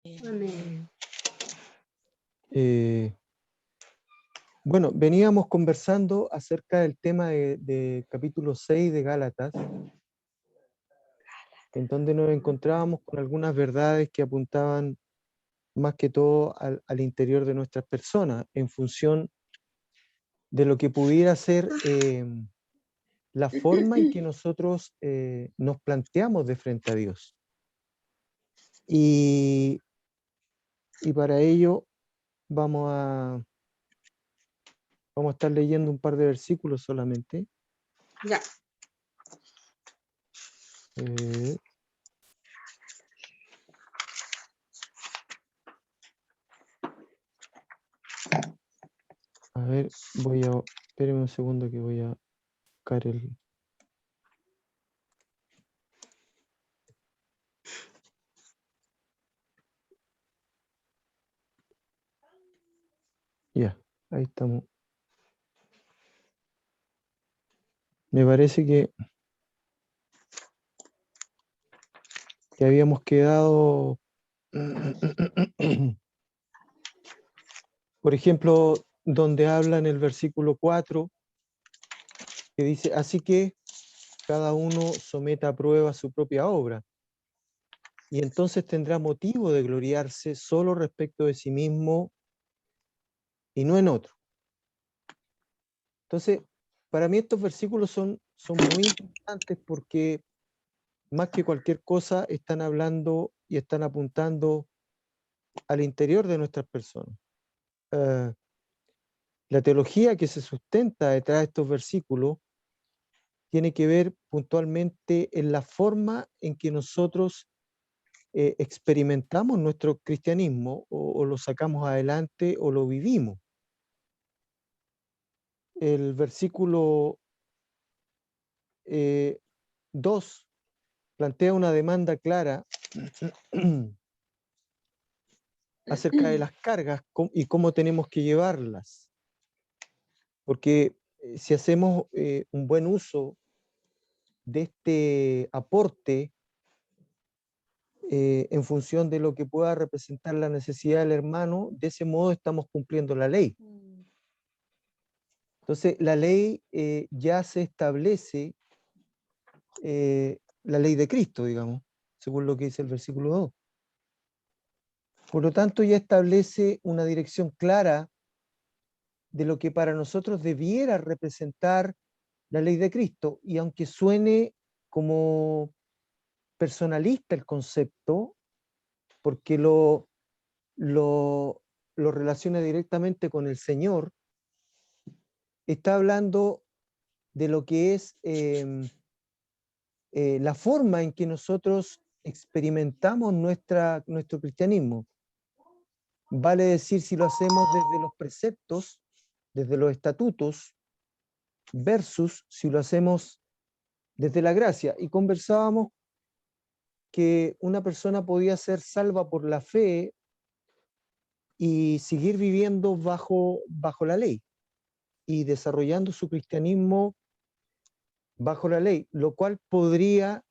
Amén. Bueno, veníamos conversando acerca del tema de capítulo 6 de Gálatas, en donde nos encontrábamos con algunas verdades que apuntaban más que todo al interior de nuestras personas, en función de lo que pudiera ser la forma en que nosotros nos planteamos de frente a Dios. Y para ello vamos a estar leyendo un par de versículos solamente. Ya. A ver, espérenme un segundo que voy a buscar el... Ya, ahí estamos. Me parece que habíamos quedado, por ejemplo, donde habla en el versículo 4, que dice, así que cada uno someta a prueba su propia obra, y entonces tendrá motivo de gloriarse solo respecto de sí mismo y no en otro. Entonces, para mí estos versículos son muy importantes porque más que cualquier cosa están hablando y están apuntando al interior de nuestras personas. La teología que se sustenta detrás de estos versículos tiene que ver puntualmente en la forma en que nosotros experimentamos nuestro cristianismo o lo sacamos adelante o lo vivimos. El versículo 2 plantea una demanda clara acerca de las cargas y cómo tenemos que llevarlas. Porque si hacemos un buen uso de este aporte en función de lo que pueda representar la necesidad del hermano, de ese modo estamos cumpliendo la ley. Entonces, la ley ya se establece, la ley de Cristo, digamos, según lo que dice el versículo 2. Por lo tanto, ya establece una dirección clara de lo que para nosotros debiera representar la ley de Cristo. Y aunque suene como personalista el concepto, porque lo relaciona directamente con el Señor, está hablando de lo que es la forma en que nosotros experimentamos nuestro cristianismo. Vale decir, si lo hacemos desde los preceptos, desde los estatutos, versus si lo hacemos desde la gracia. Y conversábamos que una persona podía ser salva por la fe y seguir viviendo bajo la ley y desarrollando su cristianismo bajo la ley, lo cual podría,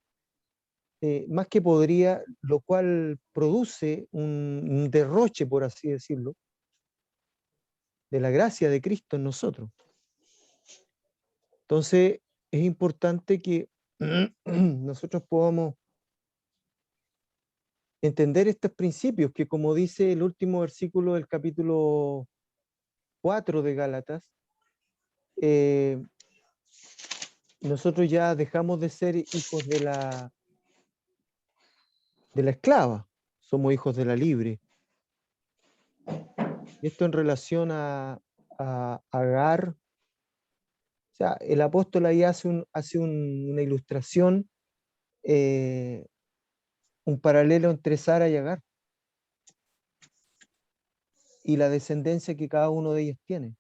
más que podría, lo cual produce un derroche, por así decirlo, de la gracia de Cristo en nosotros. Entonces, es importante que nosotros podamos entender estos principios, que como dice el último versículo del capítulo 4 de Gálatas, nosotros ya dejamos de ser hijos de la esclava, somos hijos de la libre. Esto en relación a Agar. O sea, el apóstol ahí hace una ilustración, un paralelo entre Sara y Agar y la descendencia que cada uno de ellos tiene.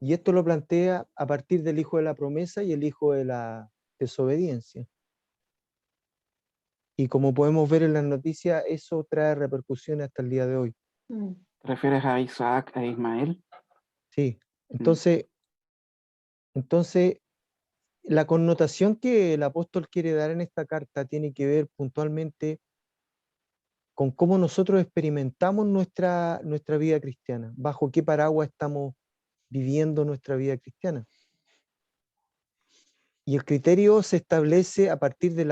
Y esto lo plantea a partir del hijo de la promesa y el hijo de la desobediencia. Y como podemos ver en las noticias, eso trae repercusiones hasta el día de hoy. ¿Te refieres a Isaac e Ismael? Sí, entonces, la connotación que el apóstol quiere dar en esta carta tiene que ver puntualmente con cómo nosotros experimentamos nuestra vida cristiana, bajo qué paraguas estamos viviendo nuestra vida cristiana. Y el criterio se establece a partir de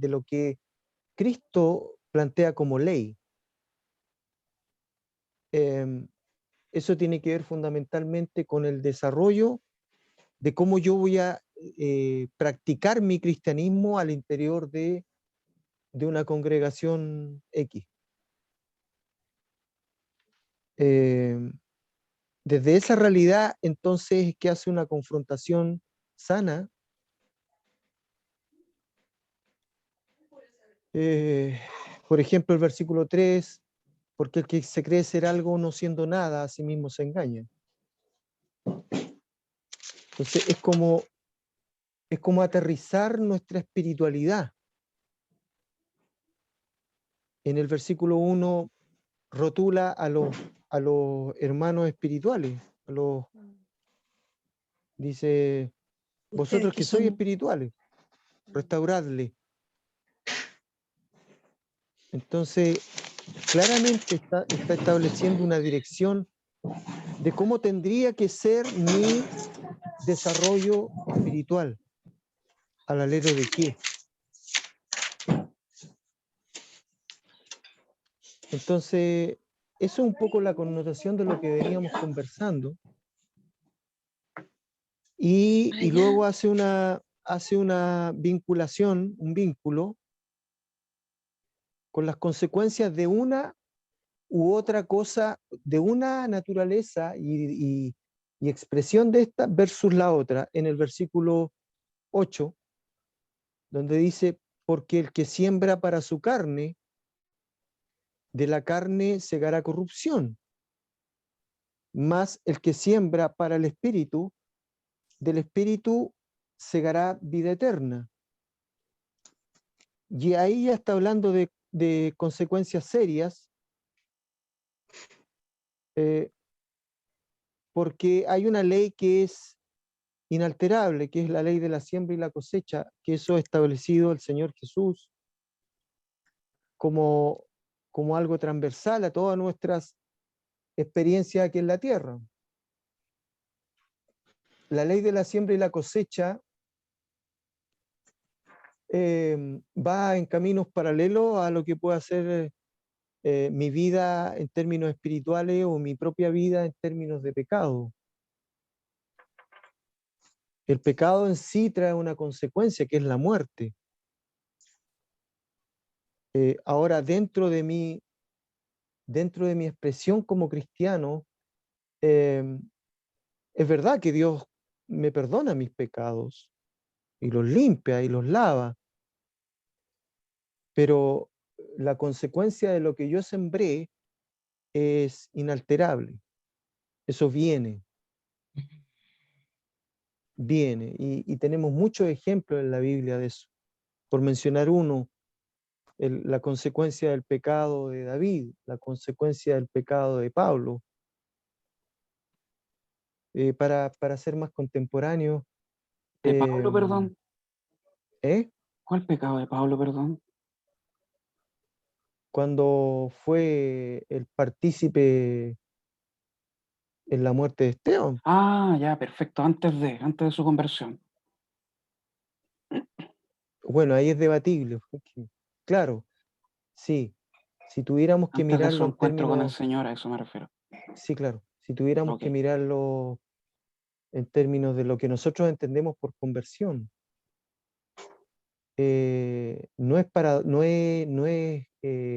lo que Cristo plantea como ley. Eso tiene que ver fundamentalmente con el desarrollo de cómo yo voy a practicar mi cristianismo al interior de una congregación X. Desde esa realidad, entonces, es que hace una confrontación sana. Por ejemplo, el versículo 3, porque el que se cree ser algo no siendo nada, a sí mismo se engaña. Entonces, es como aterrizar nuestra espiritualidad. En el versículo 1 rotula a los hermanos espirituales, dice, vosotros que sois espirituales, restauradle. Entonces, claramente está estableciendo una dirección de cómo tendría que ser mi desarrollo espiritual. ¿Al alero de qué? Entonces, eso es un poco la connotación de lo que veníamos conversando. Y luego hace una vinculación, un vínculo con las consecuencias de una u otra cosa, de una naturaleza y expresión de esta versus la otra, en el versículo 8, donde dice, porque el que siembra para su carne, de la carne segará corrupción, mas el que siembra para el espíritu, del espíritu segará vida eterna. Y ahí ya está hablando de consecuencias serias, porque hay una ley que es inalterable, que es la ley de la siembra y la cosecha, que eso ha establecido el Señor Jesús como algo transversal a todas nuestras experiencias aquí en la tierra. La ley de la siembra y la cosecha va en caminos paralelos a lo que puede ser mi vida en términos espirituales o mi propia vida en términos de pecado. El pecado en sí trae una consecuencia que es la muerte. Ahora, dentro de mi expresión como cristiano, es verdad que Dios me perdona mis pecados y los limpia y los lava, pero la consecuencia de lo que yo sembré es inalterable. Eso viene, y tenemos muchos ejemplos en la Biblia de eso. Por mencionar uno, la consecuencia del pecado de David, la consecuencia del pecado de Pablo. Para ser más contemporáneo. De Pablo, perdón. ¿Eh? ¿Cuál pecado de Pablo, perdón? Cuando fue el partícipe en la muerte de Esteban. Ah, ya, perfecto, antes de su conversión. Bueno, ahí es debatible. Claro, sí. Si tuviéramos que Antes de su mirarlo en encuentro con el términos. Señor, a eso me refiero. Sí, claro. Si tuviéramos Ok. que mirarlo en términos de lo que nosotros entendemos por conversión, no es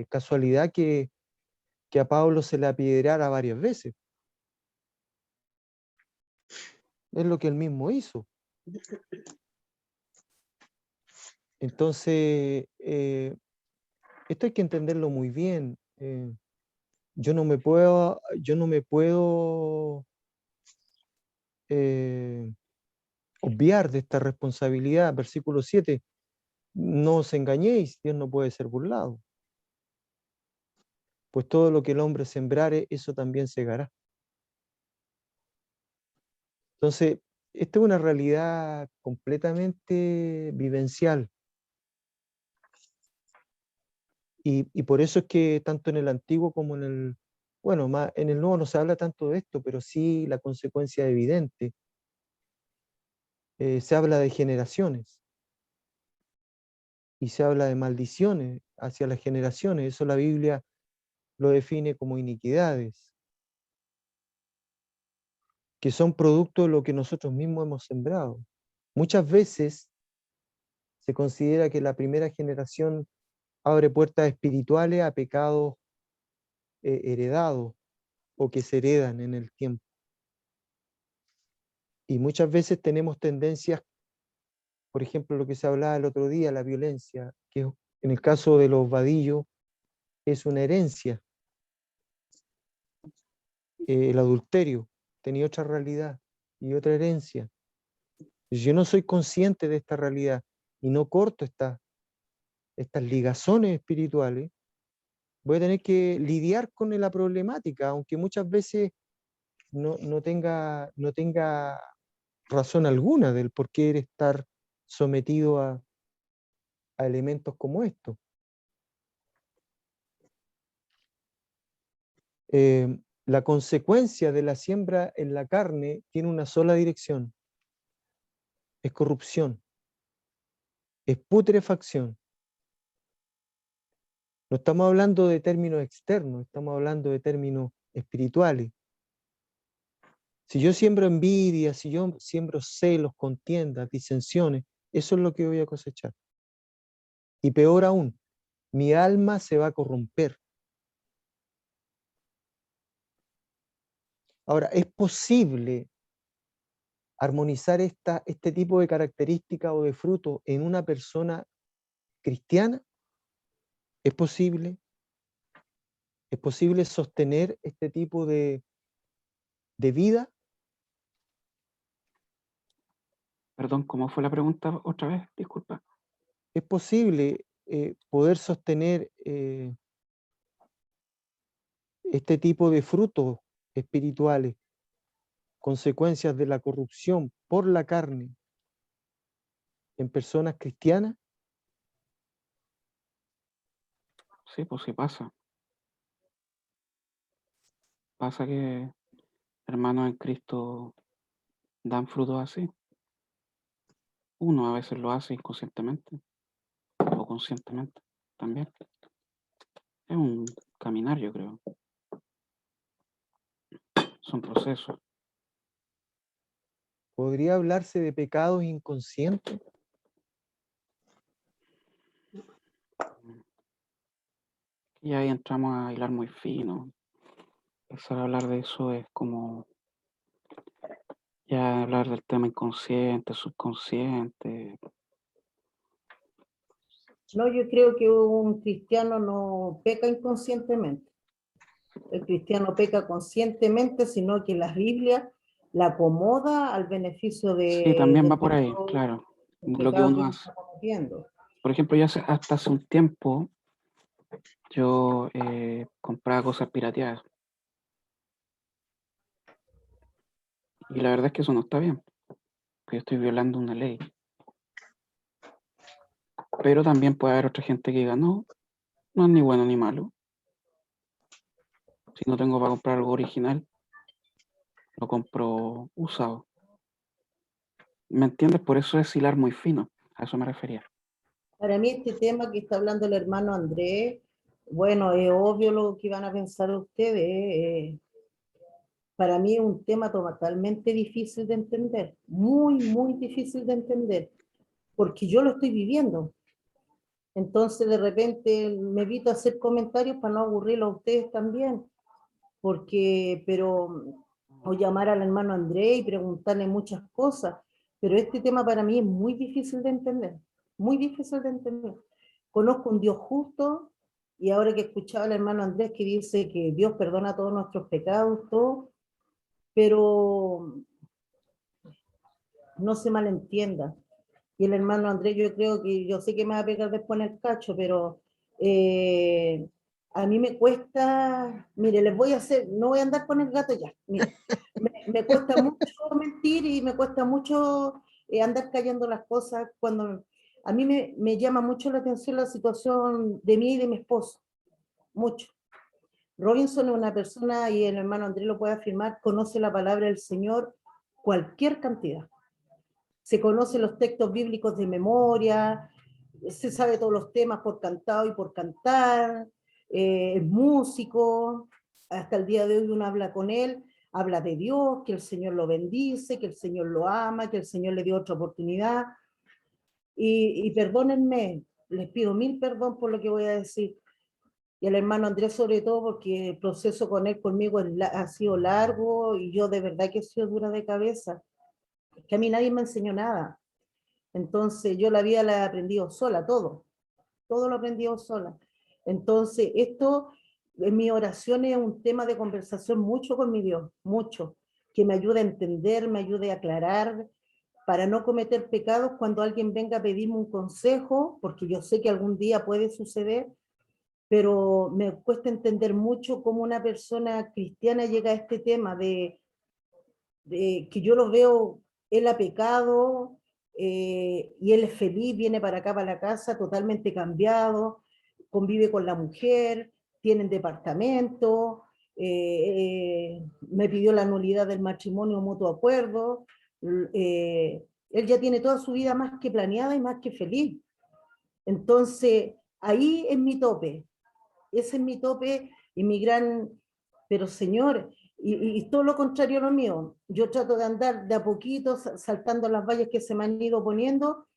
casualidad que a Pablo se le apedreara varias veces. Es lo que él mismo hizo. Entonces, esto hay que entenderlo muy bien. Yo no me puedo obviar de esta responsabilidad. Versículo 7, no os engañéis, Dios no puede ser burlado. Pues todo lo que el hombre sembrare, eso también segará. Entonces, esta es una realidad completamente vivencial. Y por eso es que tanto en el Antiguo como en el, bueno, más, en el Nuevo no se habla tanto de esto, pero sí la consecuencia evidente. Se habla de generaciones y se habla de maldiciones hacia las generaciones. Eso la Biblia lo define como iniquidades, que son producto de lo que nosotros mismos hemos sembrado. Muchas veces se considera que la primera generación abre puertas espirituales a pecados heredados o que se heredan en el tiempo. Y muchas veces tenemos tendencias, por ejemplo, lo que se hablaba el otro día, la violencia, que en el caso de los vadillos es una herencia. El adulterio tenía otra realidad y otra herencia. Si yo no soy consciente de esta realidad y no corto estas ligazones espirituales, voy a tener que lidiar con la problemática, aunque muchas veces no tenga razón alguna del por qué estar sometido a elementos como estos. La consecuencia de la siembra en la carne tiene una sola dirección: es corrupción, es putrefacción. No estamos hablando de términos externos, estamos hablando de términos espirituales. Si yo siembro envidia, si yo siembro celos, contiendas, disensiones, eso es lo que voy a cosechar. Y peor aún, mi alma se va a corromper. Ahora, ¿es posible armonizar este tipo de características o de fruto en una persona cristiana? ¿Es posible? ¿Es posible sostener este tipo de vida? Perdón, ¿cómo fue la pregunta otra vez? Disculpa. ¿Es posible poder sostener este tipo de frutos espirituales, consecuencias de la corrupción por la carne en personas cristianas? Sí, pues sí pasa. Pasa que hermanos en Cristo dan frutos así. Uno a veces lo hace inconscientemente o conscientemente también. Es un caminar, yo creo. Son procesos. ¿Podría hablarse de pecados inconscientes? Y ahí entramos a hilar muy fino. Empezar a hablar de eso es como ya hablar del tema inconsciente, subconsciente. No, yo creo que un cristiano no peca inconscientemente. El cristiano peca conscientemente, sino que la Biblia la acomoda al beneficio Sí, también va del por ahí, pecado, claro. del Lo que pecado que uno uno hace. está cometiendo. Por ejemplo, yo hasta hace un tiempo yo compraba cosas pirateadas. Y la verdad es que eso no está bien, porque yo estoy violando una ley. Pero también puede haber otra gente que diga, no, no es ni bueno ni malo. Si no tengo para comprar algo original, lo compro usado. ¿Me entiendes? Por eso es hilar muy fino. A eso me refería. Para mí este tema que está hablando el hermano Andrés, bueno, es obvio lo que van a pensar ustedes. Para mí es un tema totalmente difícil de entender, muy, muy difícil de entender, porque yo lo estoy viviendo. Entonces de repente me evito hacer comentarios para no aburrirlo a ustedes también, o llamar al hermano Andrés y preguntarle muchas cosas, pero este tema para mí es muy difícil de entender, muy difícil de entender. Conozco un Dios justo, y ahora que escuchaba al hermano Andrés que dice que Dios perdona todos nuestros pecados, todo, pero no se malentienda. Y el hermano Andrés, yo creo que, yo sé que me va a pegar después en el cacho, pero eh, a mí me cuesta, mire, les voy a hacer, no voy a andar con el gato ya, mire, me cuesta mucho mentir y me cuesta mucho andar cayendo las cosas cuando A mí me llama mucho la atención la situación de mí y de mi esposo, mucho. Robinson es una persona, y el hermano Andrés lo puede afirmar, conoce la palabra del Señor cualquier cantidad. Se conocen los textos bíblicos de memoria, se sabe todos los temas por cantado y por cantar, es músico, hasta el día de hoy uno habla con él, habla de Dios, que el Señor lo bendice, que el Señor lo ama, que el Señor le dio otra oportunidad. Y perdónenme, les pido mil perdón por lo que voy a decir, y al hermano Andrés sobre todo, porque el proceso con él, conmigo, ha sido largo, y yo de verdad que he sido dura de cabeza, que a mí nadie me enseñó nada. Entonces yo la vida la he aprendido sola, todo lo he aprendido sola. Entonces esto en mi oración es un tema de conversación mucho con mi Dios, mucho, que me ayude a entender, me ayude a aclarar, para no cometer pecados cuando alguien venga a pedirme un consejo, porque yo sé que algún día puede suceder, pero me cuesta entender mucho cómo una persona cristiana llega a este tema de que yo lo veo, él ha pecado, y él es feliz, viene para acá, para la casa, totalmente cambiado, convive con la mujer, tienen departamento, me pidió la nulidad del matrimonio mutuo acuerdo, él ya tiene toda su vida más que planeada y más que feliz. Entonces, ahí es mi tope, ese es mi tope y mi gran, pero Señor, y todo lo contrario a lo mío, yo trato de andar de a poquito, saltando las vallas que se me han ido poniendo,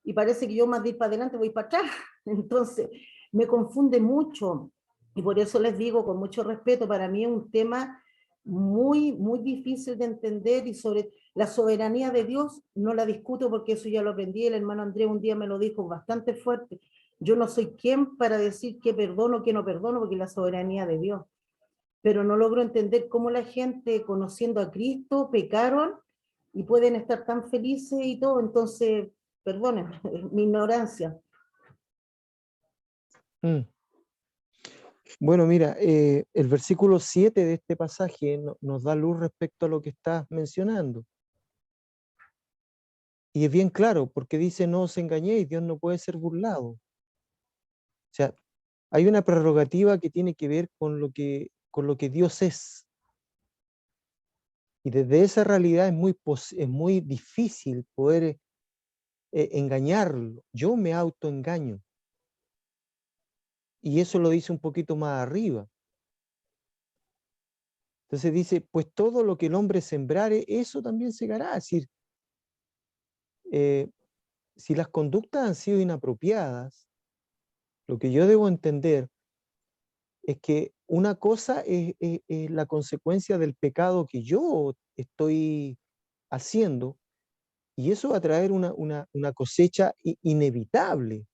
y parece que yo más de ir para adelante voy para atrás, entonces me confunde mucho, y por eso les digo con mucho respeto, para mí es un tema muy, muy difícil de entender, y sobre la soberanía de Dios no la discuto, porque eso ya lo aprendí, el hermano Andrés un día me lo dijo bastante fuerte, yo no soy quien para decir qué perdono, qué no perdono, porque es la soberanía de Dios, pero no logro entender cómo la gente, conociendo a Cristo, pecaron y pueden estar tan felices y todo. Entonces, perdonen mi ignorancia. Mm. Bueno, mira, el versículo 7 de este pasaje nos da luz respecto a lo que estás mencionando. Y es bien claro, porque dice, no os engañéis, Dios no puede ser burlado. O sea, hay una prerrogativa que tiene que ver con lo que Dios es. Y desde esa realidad es muy difícil poder engañarlo. Yo me autoengaño. Y eso lo dice un poquito más arriba. Entonces dice, pues todo lo que el hombre sembrare, eso también segará. Es decir, si las conductas han sido inapropiadas, lo que yo debo entender es que una cosa es la consecuencia del pecado que yo estoy haciendo, y eso va a traer una cosecha inevitable.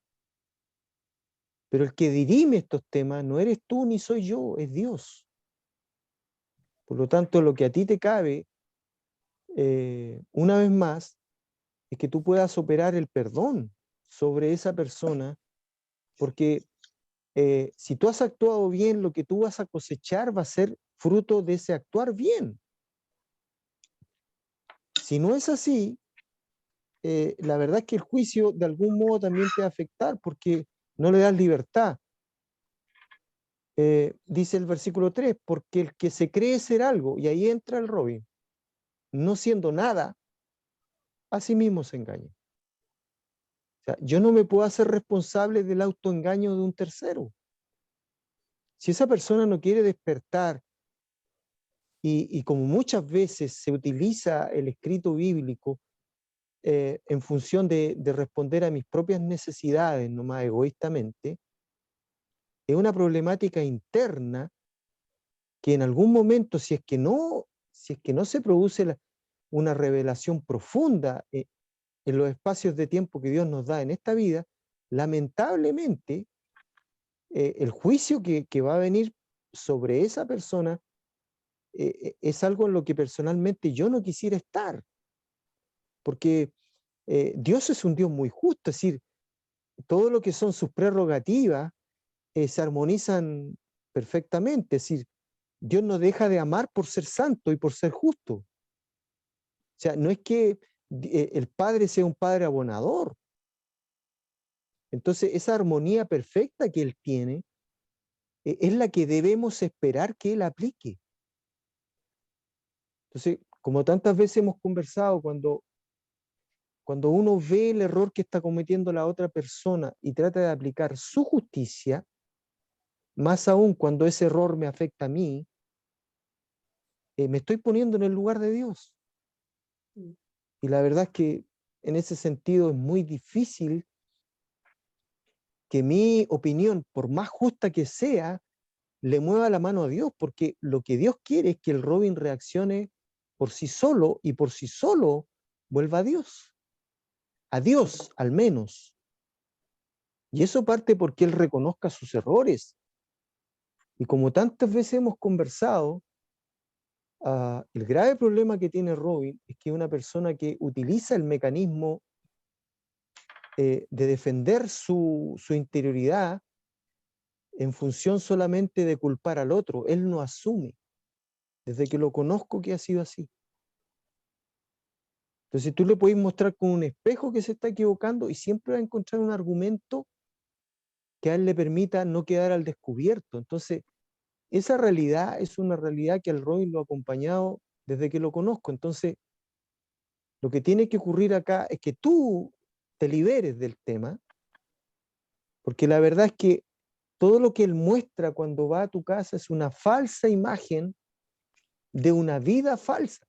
Pero el que dirime estos temas no eres tú ni soy yo, es Dios. Por lo tanto, lo que a ti te cabe, una vez más, es que tú puedas operar el perdón sobre esa persona, porque si tú has actuado bien, lo que tú vas a cosechar va a ser fruto de ese actuar bien. Si no es así, la verdad es que el juicio de algún modo también te va a afectar, porque no le das libertad. Dice el versículo 3, porque el que se cree ser algo, y ahí entra el Robin, no siendo nada, a sí mismo se engaña. O sea, yo no me puedo hacer responsable del autoengaño de un tercero. Si esa persona no quiere despertar, y como muchas veces se utiliza el escrito bíblico en función de responder a mis propias necesidades, nomás egoístamente, es una problemática interna que en algún momento, si es que no se produce una revelación profunda en los espacios de tiempo que Dios nos da en esta vida, lamentablemente el juicio que va a venir sobre esa persona es algo en lo que personalmente yo no quisiera estar, porque Dios es un Dios muy justo, es decir, todo lo que son sus prerrogativas se armonizan perfectamente, es decir, Dios no deja de amar por ser santo y por ser justo. O sea, no es que el Padre sea un Padre abonador, Entonces, esa armonía perfecta que él tiene es la que debemos esperar que él aplique. Entonces, como tantas veces hemos conversado, cuando uno ve el error que está cometiendo la otra persona y trata de aplicar su justicia, más aún cuando ese error me afecta a mí, me estoy poniendo en el lugar de Dios. Y la verdad es que en ese sentido es muy difícil que mi opinión, por más justa que sea, le mueva la mano a Dios, porque lo que Dios quiere es que el Robin reaccione por sí solo y por sí solo vuelva a Dios al menos. Y eso parte porque él reconozca sus errores. Y como tantas veces hemos conversado, el grave problema que tiene Robin es que es una persona que utiliza el mecanismo de defender su interioridad en función solamente de culpar al otro. Él no asume, desde que lo conozco, que ha sido así. Entonces tú le puedes mostrar con un espejo que se está equivocando y siempre va a encontrar un argumento que a él le permita no quedar al descubierto. Entonces, esa realidad es una realidad que al Robin lo ha acompañado desde que lo conozco. Entonces, lo que tiene que ocurrir acá es que tú te liberes del tema, porque la verdad es que todo lo que él muestra cuando va a tu casa es una falsa imagen de una vida falsa,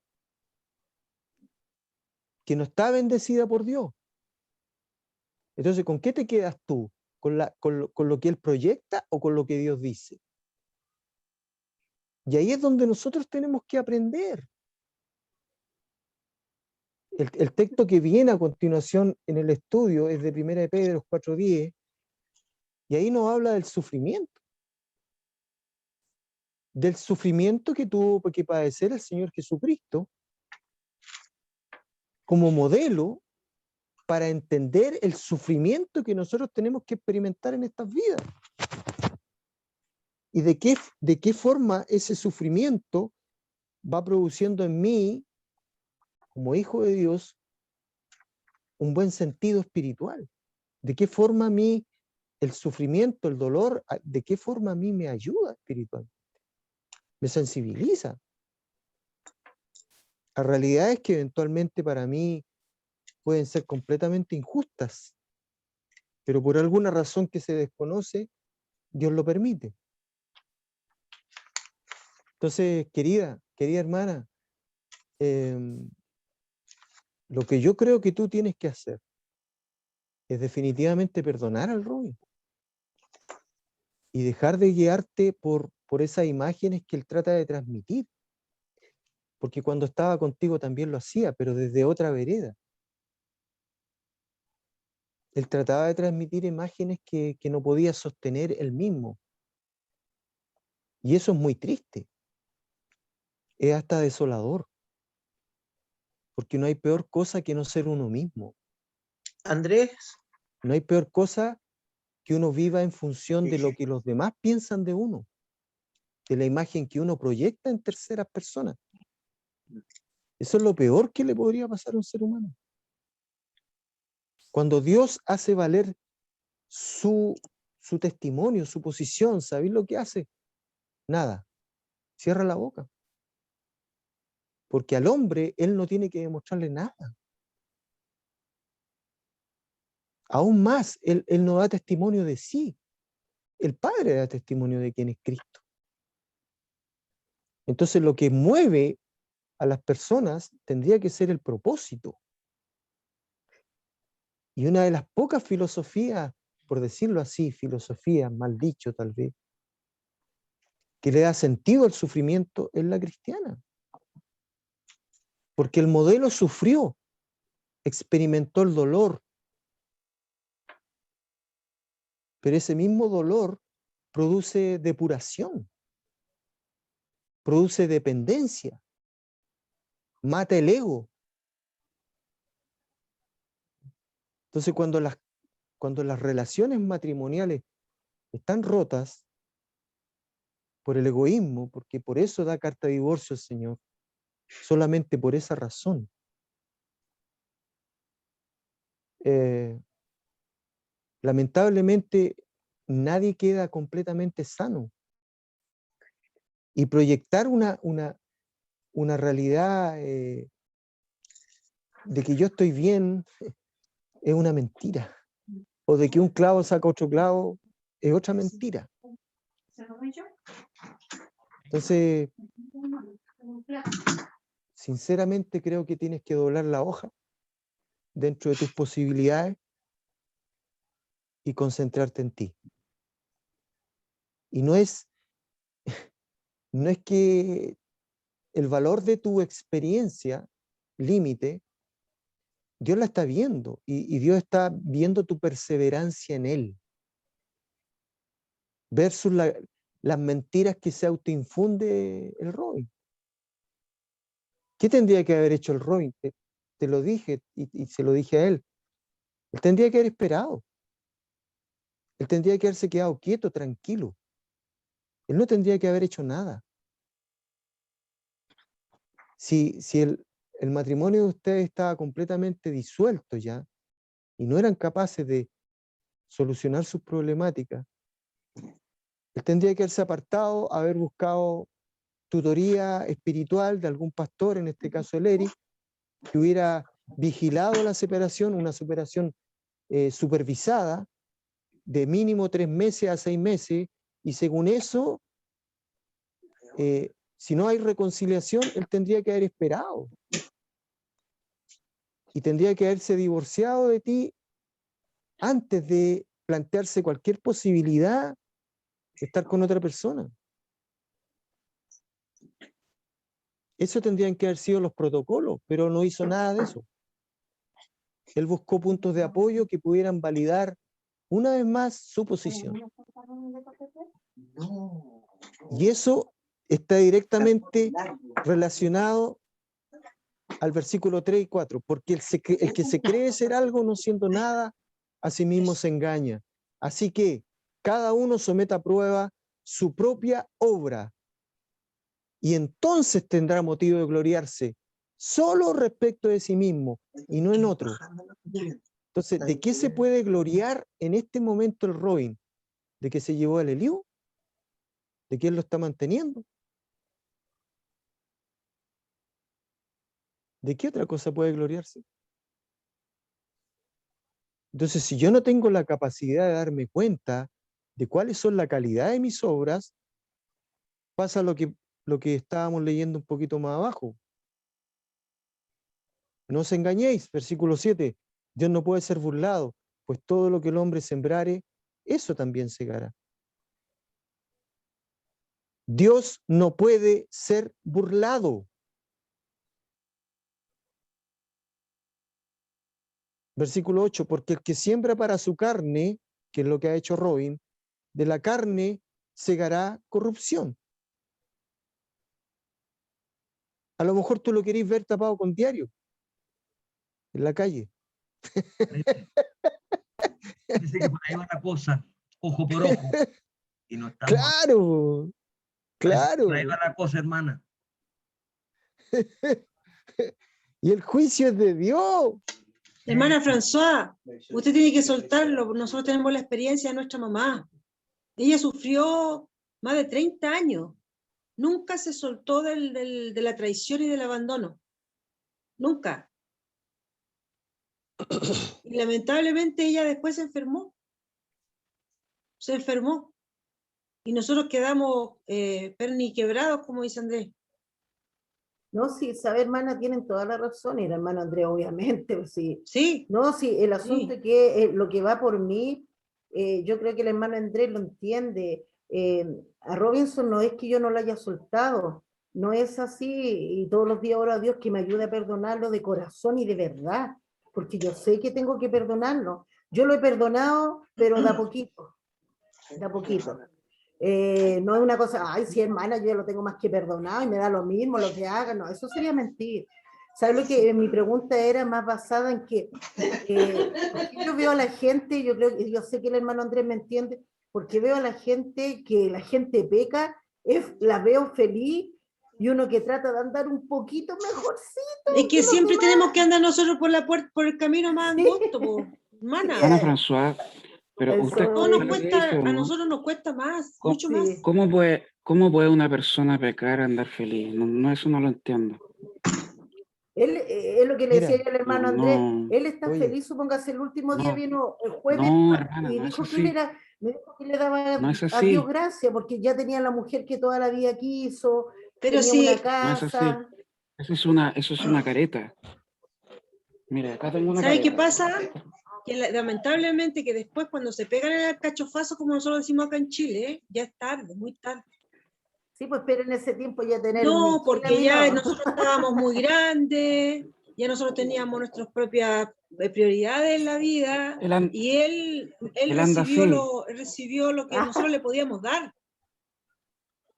que no está bendecida por Dios. Entonces, ¿con qué te quedas tú? ¿Con lo que él proyecta o con lo que Dios dice? Y ahí es donde nosotros tenemos que aprender. El texto que viene a continuación en el estudio es de 1 de Pedro 4:10, y ahí nos habla del sufrimiento que tuvo que padecer el Señor Jesucristo como modelo para entender el sufrimiento que nosotros tenemos que experimentar en estas vidas. Y de qué forma ese sufrimiento va produciendo en mí, como hijo de Dios, un buen sentido espiritual. De qué forma a mí el sufrimiento, el dolor, de qué forma a mí me ayuda espiritualmente, me sensibiliza. La realidad es que eventualmente para mí pueden ser completamente injustas, pero por alguna razón que se desconoce, Dios lo permite. Entonces, querida hermana, lo que yo creo que tú tienes que hacer es definitivamente perdonar al Robin y dejar de guiarte por esas imágenes que él trata de transmitir. Porque cuando estaba contigo también lo hacía, pero desde otra vereda. Él trataba de transmitir imágenes que no podía sostener él mismo. Y eso es muy triste. Es hasta desolador. Porque no hay peor cosa que no ser uno mismo. Andrés, No hay peor cosa que uno viva en función de lo que los demás piensan de uno, de la imagen que uno proyecta en terceras personas. Eso es lo peor que le podría pasar a un ser humano. Cuando Dios hace valer su testimonio, su posición, ¿sabéis lo que hace? Nada, cierra la boca. Porque al hombre él no tiene que demostrarle nada. Aún más, él no da testimonio de sí. El Padre da testimonio de quién es Cristo. Entonces lo que mueve a las personas tendría que ser el propósito. Y una de las pocas filosofías, por decirlo así, filosofía, mal dicho tal vez, que le da sentido al sufrimiento es la cristiana. Porque el modelo sufrió, experimentó el dolor, pero ese mismo dolor produce depuración, produce dependencia, mata el ego. Entonces cuando las relaciones matrimoniales están rotas por el egoísmo, porque por eso da carta de divorcio el Señor, solamente por esa razón, lamentablemente nadie queda completamente sano. Y proyectar una realidad de que yo estoy bien es una mentira. O de que un clavo saca otro clavo es otra mentira. Entonces, sinceramente creo que tienes que doblar la hoja dentro de tus posibilidades y concentrarte en ti. Y no es que el valor de tu experiencia límite, Dios la está viendo y Dios está viendo tu perseverancia en Él. Versus las mentiras que se autoinfunde el Robin. ¿Qué tendría que haber hecho el Robin? Te lo dije y se lo dije a él. Él tendría que haber esperado. Él tendría que haberse quedado quieto, tranquilo. Él no tendría que haber hecho nada. Si el matrimonio de ustedes estaba completamente disuelto ya y no eran capaces de solucionar sus problemáticas, él tendría que haberse apartado, haber buscado tutoría espiritual de algún pastor, en este caso el Eric, que hubiera vigilado la separación, una separación supervisada de mínimo 3 meses a 6 meses, y según eso, si no hay reconciliación, él tendría que haber esperado. Y tendría que haberse divorciado de ti antes de plantearse cualquier posibilidad de estar con otra persona. Eso tendrían que haber sido los protocolos, pero no hizo nada de eso. Él buscó puntos de apoyo que pudieran validar una vez más su posición. Y eso está directamente relacionado al versículo 3 y 4, porque el que se cree ser algo no siendo nada, a sí mismo se engaña. Así que cada uno someta a prueba su propia obra y entonces tendrá motivo de gloriarse solo respecto de sí mismo y no en otro. Entonces, ¿de qué se puede gloriar en este momento el Robin? ¿De que se llevó al Eliú? ¿De quién lo está manteniendo? ¿De qué otra cosa puede gloriarse? Entonces, si yo no tengo la capacidad de darme cuenta de cuáles son la calidad de mis obras, pasa lo que estábamos leyendo un poquito más abajo. No os engañéis, versículo 7. Dios no puede ser burlado, pues todo lo que el hombre sembrare, eso también segará. Dios no puede ser burlado. Versículo 8, porque el que siembra para su carne, que es lo que ha hecho Robin, de la carne segará corrupción. A lo mejor tú lo querés ver tapado con diario en la calle. Dice que por ahí va la cosa, ojo por ojo. Y no estamos. Claro, claro. Por ahí va la cosa, hermana. Y el juicio es de Dios. Hermana François, usted tiene que soltarlo. Nosotros tenemos la experiencia de nuestra mamá. Ella sufrió más de 30 años. Nunca se soltó de la traición y del abandono. Nunca. Y lamentablemente ella después se enfermó. Se enfermó. Y nosotros quedamos perniquebrados, como dice Andrés. No, sí, sabe, hermana, tienen toda la razón, y el hermano Andrés, obviamente, pues sí. Sí. No, sí, el asunto Sí. es que lo que va por mí, yo creo que el hermano Andrés lo entiende. A Robinson no es que yo no lo haya soltado, no es así, y todos los días oro a Dios que me ayude a perdonarlo de corazón y de verdad, porque yo sé que tengo que perdonarlo. Yo lo he perdonado, pero de a poquito, de a poquito. No es una cosa, ay, sí, hermana, yo ya lo tengo más que perdonado y me da lo mismo lo que haga, no, eso sería mentir. ¿Sabes lo que mi pregunta era más basada en que yo veo a la gente, yo sé que el hermano Andrés me entiende, porque veo a la gente que la gente peca, la veo feliz y uno que trata de andar un poquito mejorcito. Es que siempre tenemos que andar nosotros por el camino más angosto, po, hermana. Ana François, Pero El usted solo No, escucha nos lo que cuesta, dice, ¿o a no? nosotros nos cuesta más, ¿Cómo, mucho más. Sí. cómo puede una persona pecar y andar feliz? No, no, eso no lo entiendo. Él, es lo que le decía Mira, yo al hermano No, Andrés, no, él está oye, feliz, supóngase el último día no, vino el jueves no, hermana, y no es dijo que él así. me dijo que le daba No es a Dios así. gracias porque ya tenía la mujer que toda la vida quiso, Pero tenía una sí, No es así. casa. Eso es una careta. Mire, acá tengo una ¿sabe qué careta. pasa? Que lamentablemente que después cuando se pegan el cachofazo, como nosotros decimos acá en Chile, ya es tarde, muy tarde. Sí, pues pero en ese tiempo ya tener un No, Michel a porque mí ya no. nosotros estábamos muy grandes, ya nosotros teníamos nuestras propias prioridades en la vida, Él, an- y él él anda así. recibió lo que nosotros le podíamos dar,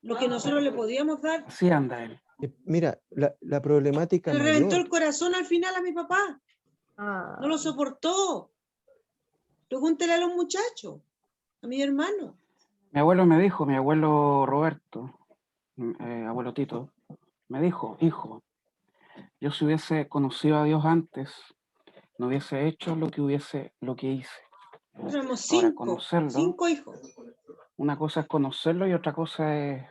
lo que nosotros le podíamos dar. Así anda él. mira, la problemática Le reventó mayor, el corazón al final a mi papá, Ah, no lo soportó. Pregúntele a los muchachos, a mi hermano. Mi abuelo me dijo, mi abuelo Roberto, abuelo Tito, me dijo, hijo, yo si hubiese conocido a Dios antes, no hubiese hecho lo que hice. Éramos Ahora, cinco conocerlo, hijos. una cosa es conocerlo y otra cosa es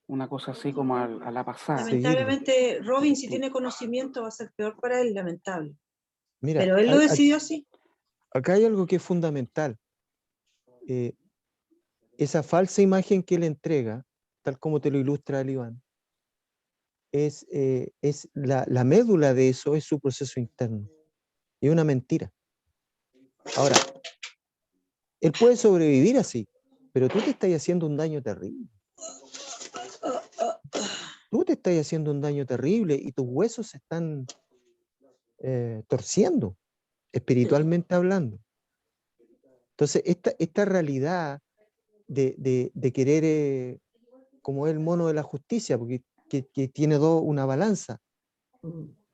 una cosa así como a la pasada. seguirlo. Lamentablemente, Robin, si tiene conocimiento, va a ser peor para él, lamentable. Mira, Pero él lo decidió así. acá hay algo que es fundamental. Esa falsa imagen que él entrega, tal como te lo ilustra el Iván, es la médula de eso, es su proceso interno. Y es una mentira. Ahora, él puede sobrevivir así, pero tú te estás haciendo un daño terrible. Tú te estás haciendo un daño terrible y tus huesos se están torciendo, espiritualmente hablando. Entonces, esta realidad de querer, como el mono de la justicia, porque que tiene una balanza,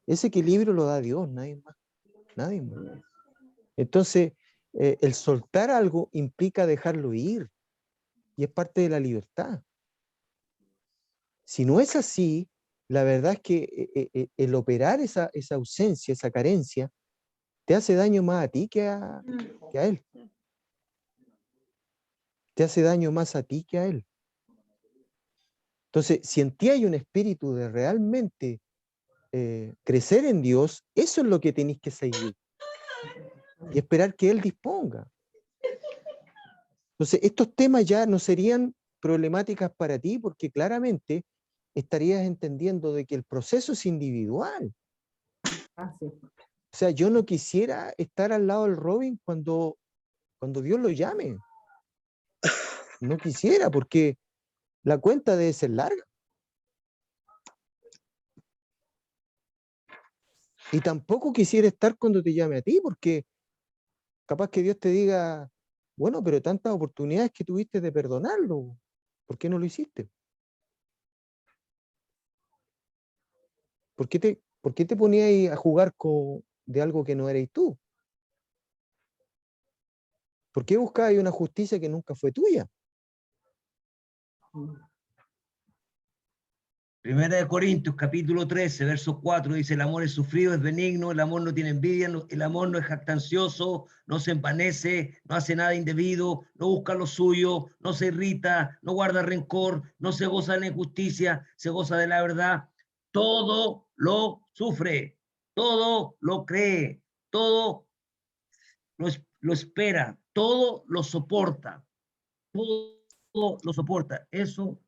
ese equilibrio lo da Dios, nadie más. Nadie más. Entonces, el soltar algo implica dejarlo ir y es parte de la libertad. Si no es así, la verdad es que el operar esa ausencia, esa carencia, te hace daño más a ti que a él. Te hace daño más a ti que a él. Entonces, si en ti hay un espíritu de realmente crecer en Dios, eso es lo que tenéis que seguir y esperar que Él disponga. Entonces, estos temas ya no serían problemáticas para ti porque claramente estarías entendiendo de que el proceso es individual. sí. O sea, yo no quisiera estar al lado del Robin cuando Dios lo llame. No quisiera porque la cuenta debe ser larga. Y tampoco quisiera estar cuando te llame a ti porque capaz que Dios te diga, bueno, pero tantas oportunidades que tuviste de perdonarlo, ¿por qué no lo hiciste? ¿Por qué te ponías ahí a jugar de algo que no erais tú? ¿Por qué buscabas una justicia que nunca fue tuya? Primera de Corintios, capítulo 13, verso 4, dice, el amor es sufrido, es benigno, el amor no tiene envidia, el amor no es jactancioso, no se envanece, no hace nada indebido, no busca lo suyo, no se irrita, no guarda rencor, no se goza de la injusticia, se goza de la verdad. Todo lo sufre, todo lo cree, todo lo espera, todo lo soporta, todo lo soporta. Eso,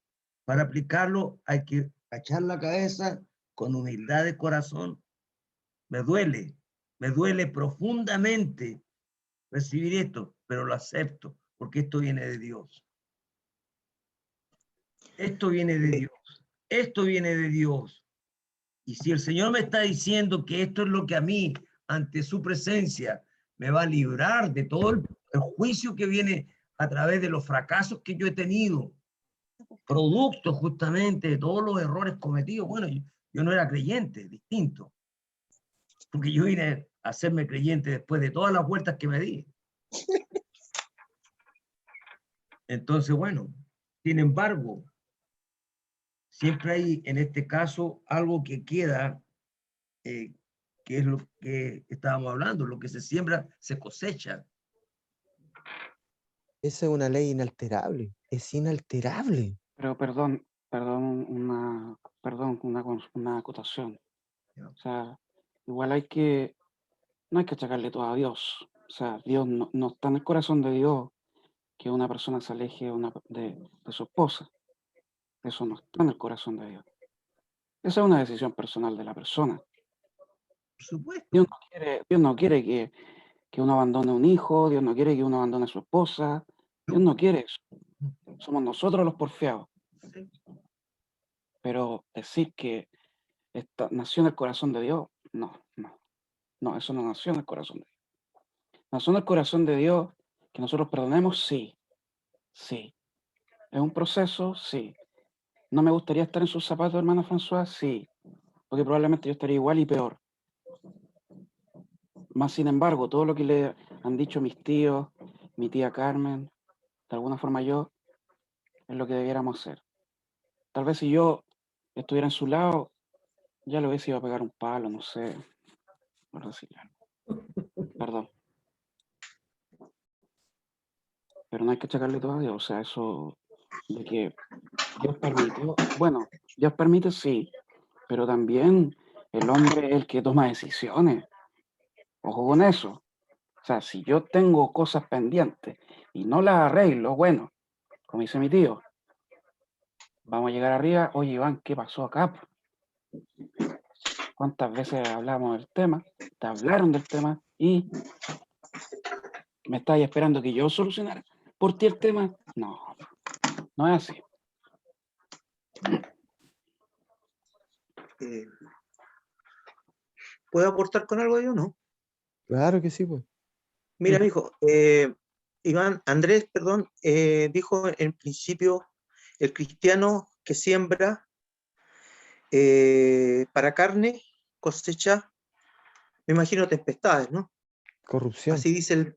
para aplicarlo, hay que echar la cabeza con humildad de corazón. Me duele profundamente recibir esto, pero lo acepto, porque esto viene de Dios. Esto viene de Dios. Esto viene de Dios. Y si el Señor me está diciendo que esto es lo que a mí, ante su presencia, me va a librar de todo el juicio que viene a través de los fracasos que yo he tenido, producto justamente de todos los errores cometidos. Bueno, yo no era creyente, distinto, porque yo vine a hacerme creyente después de todas las vueltas que me di. Entonces, bueno, sin embargo, siempre hay en este caso algo que queda, que es lo que estábamos hablando, lo que se siembra se cosecha. Esa es una ley inalterable, es inalterable. Pero perdón, una acotación. O sea, igual no hay que achacarle todo a Dios. O sea, Dios no está en el corazón de Dios que una persona se aleje de su esposa. Eso no está en el corazón de Dios. Esa es una decisión personal de la persona. Por supuesto. Dios no quiere que uno abandone un hijo, Dios no quiere que uno abandone a su esposa, Dios no quiere eso. Somos nosotros los porfiados. Pero decir que nació en el corazón de Dios, no, eso no nació en el corazón de Dios. Nació en el corazón de Dios que nosotros perdonemos, sí. Es un proceso, sí. ¿No me gustaría estar en sus zapatos, hermana François? Sí. Porque probablemente yo estaría igual y peor. Más sin embargo, todo lo que le han dicho mis tíos, mi tía Carmen, de alguna forma yo, es lo que debiéramos hacer. Tal vez si yo estuviera en su lado, ya le hubiese ido a pegar un palo, no sé, por decirle algo. Perdón. Pero no hay que achacarle todo a Dios, o sea, eso de que Dios permite, bueno, Dios permite sí, pero también el hombre es el que toma decisiones. Ojo con eso. O sea, si yo tengo cosas pendientes y no las arreglo, bueno, como dice mi tío, vamos a llegar arriba, oye Iván, ¿qué pasó acá? ¿Cuántas veces hablamos del tema? Te hablaron del tema y me estáis esperando que yo solucionara por ti el tema. No, no es así. ¿Puedo aportar con algo yo, no? Claro que sí, pues. Mira, dijo, Andrés, dijo en principio, el cristiano que siembra para carne, cosecha, me imagino tempestades, ¿no? Corrupción. Así dice el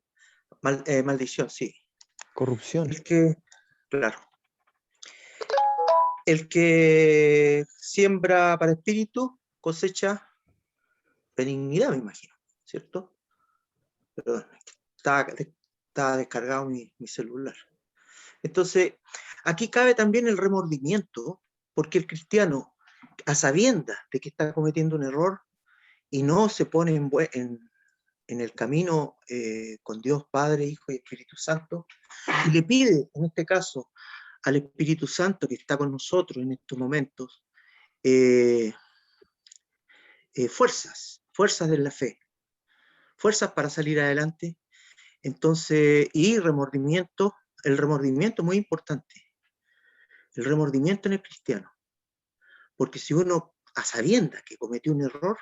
maldición, sí. Corrupción. Claro. El que siembra para espíritu, cosecha benignidad, me imagino, ¿cierto? Perdón, está descargado mi celular. Entonces, aquí cabe también el remordimiento, porque el cristiano, a sabiendas de que está cometiendo un error y no se pone en el camino con Dios Padre, Hijo y Espíritu Santo, y le pide, en este caso, al Espíritu Santo que está con nosotros en estos momentos, fuerzas de la fe, fuerzas para salir adelante. Entonces, y remordimiento, el remordimiento es muy importante, el remordimiento en el cristiano, porque si uno, a sabiendas que cometió un error,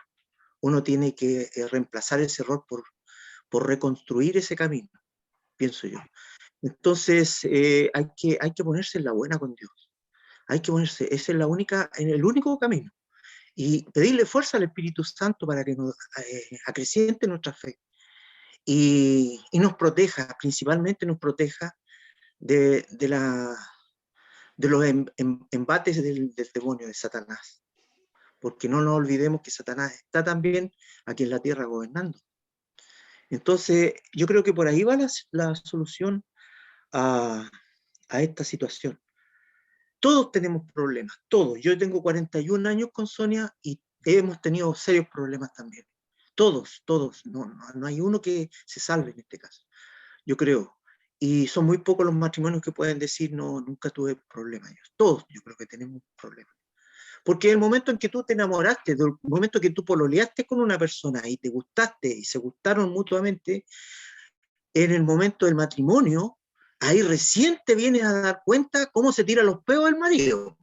uno tiene que reemplazar ese error por reconstruir ese camino, pienso yo. Entonces, hay que ponerse en la buena con Dios, hay que ponerse, esa es el único camino, y pedirle fuerza al Espíritu Santo para que nos acreciente nuestra fe, y nos proteja, principalmente nos proteja de los embates del demonio, de Satanás. Porque no nos olvidemos que Satanás está también aquí en la tierra gobernando. Entonces, yo creo que por ahí va la solución a esta situación. Todos tenemos problemas, todos. Yo tengo 41 años con Sonia y hemos tenido serios problemas también. Todos. No hay uno que se salve en este caso, yo creo. Y son muy pocos los matrimonios que pueden decir, no, nunca tuve problemas. Todos yo creo que tenemos problemas. Porque el momento en que tú te enamoraste, el momento en que tú pololeaste con una persona y te gustaste y se gustaron mutuamente, en el momento del matrimonio, ahí recién te vienes a dar cuenta cómo se tiran los peos del marido.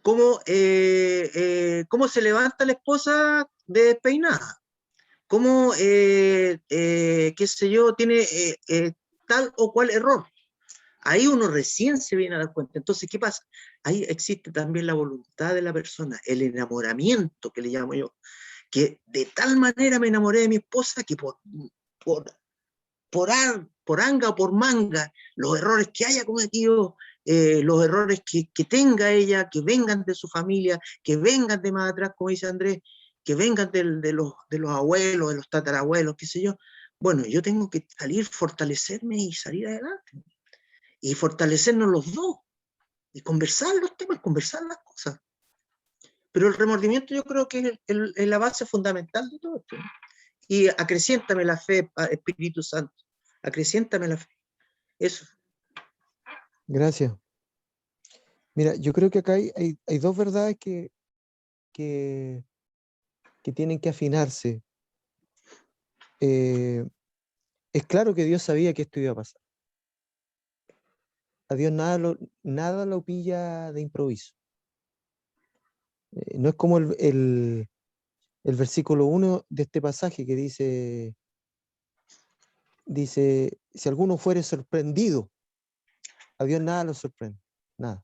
Cómo se levanta la esposa de despeinada. Cómo, qué sé yo, tiene tal o cual error. Ahí uno recién se viene a dar cuenta. Entonces, ¿qué pasa? Ahí existe también la voluntad de la persona, el enamoramiento que le llamo yo, que de tal manera me enamoré de mi esposa que por anga o por manga, los errores que haya cometido, los errores que tenga ella, que vengan de su familia, que vengan de más atrás, como dice Andrés, que vengan de los abuelos, de los tatarabuelos, qué sé yo, Bueno, yo tengo que salir, fortalecerme y salir adelante. Y fortalecernos los dos. Y conversar los temas, conversar las cosas. Pero el remordimiento yo creo que es la base fundamental de todo esto. Y acreciéntame la fe, Espíritu Santo. Acreciéntame la fe. Eso. Gracias. Mira, yo creo que acá hay dos verdades que tienen que afinarse. Es claro que Dios sabía que esto iba a pasar. A Dios nada lo pilla de improviso. No es como el versículo 1 de este pasaje que dice, si alguno fuere sorprendido, a Dios nada lo sorprende, nada.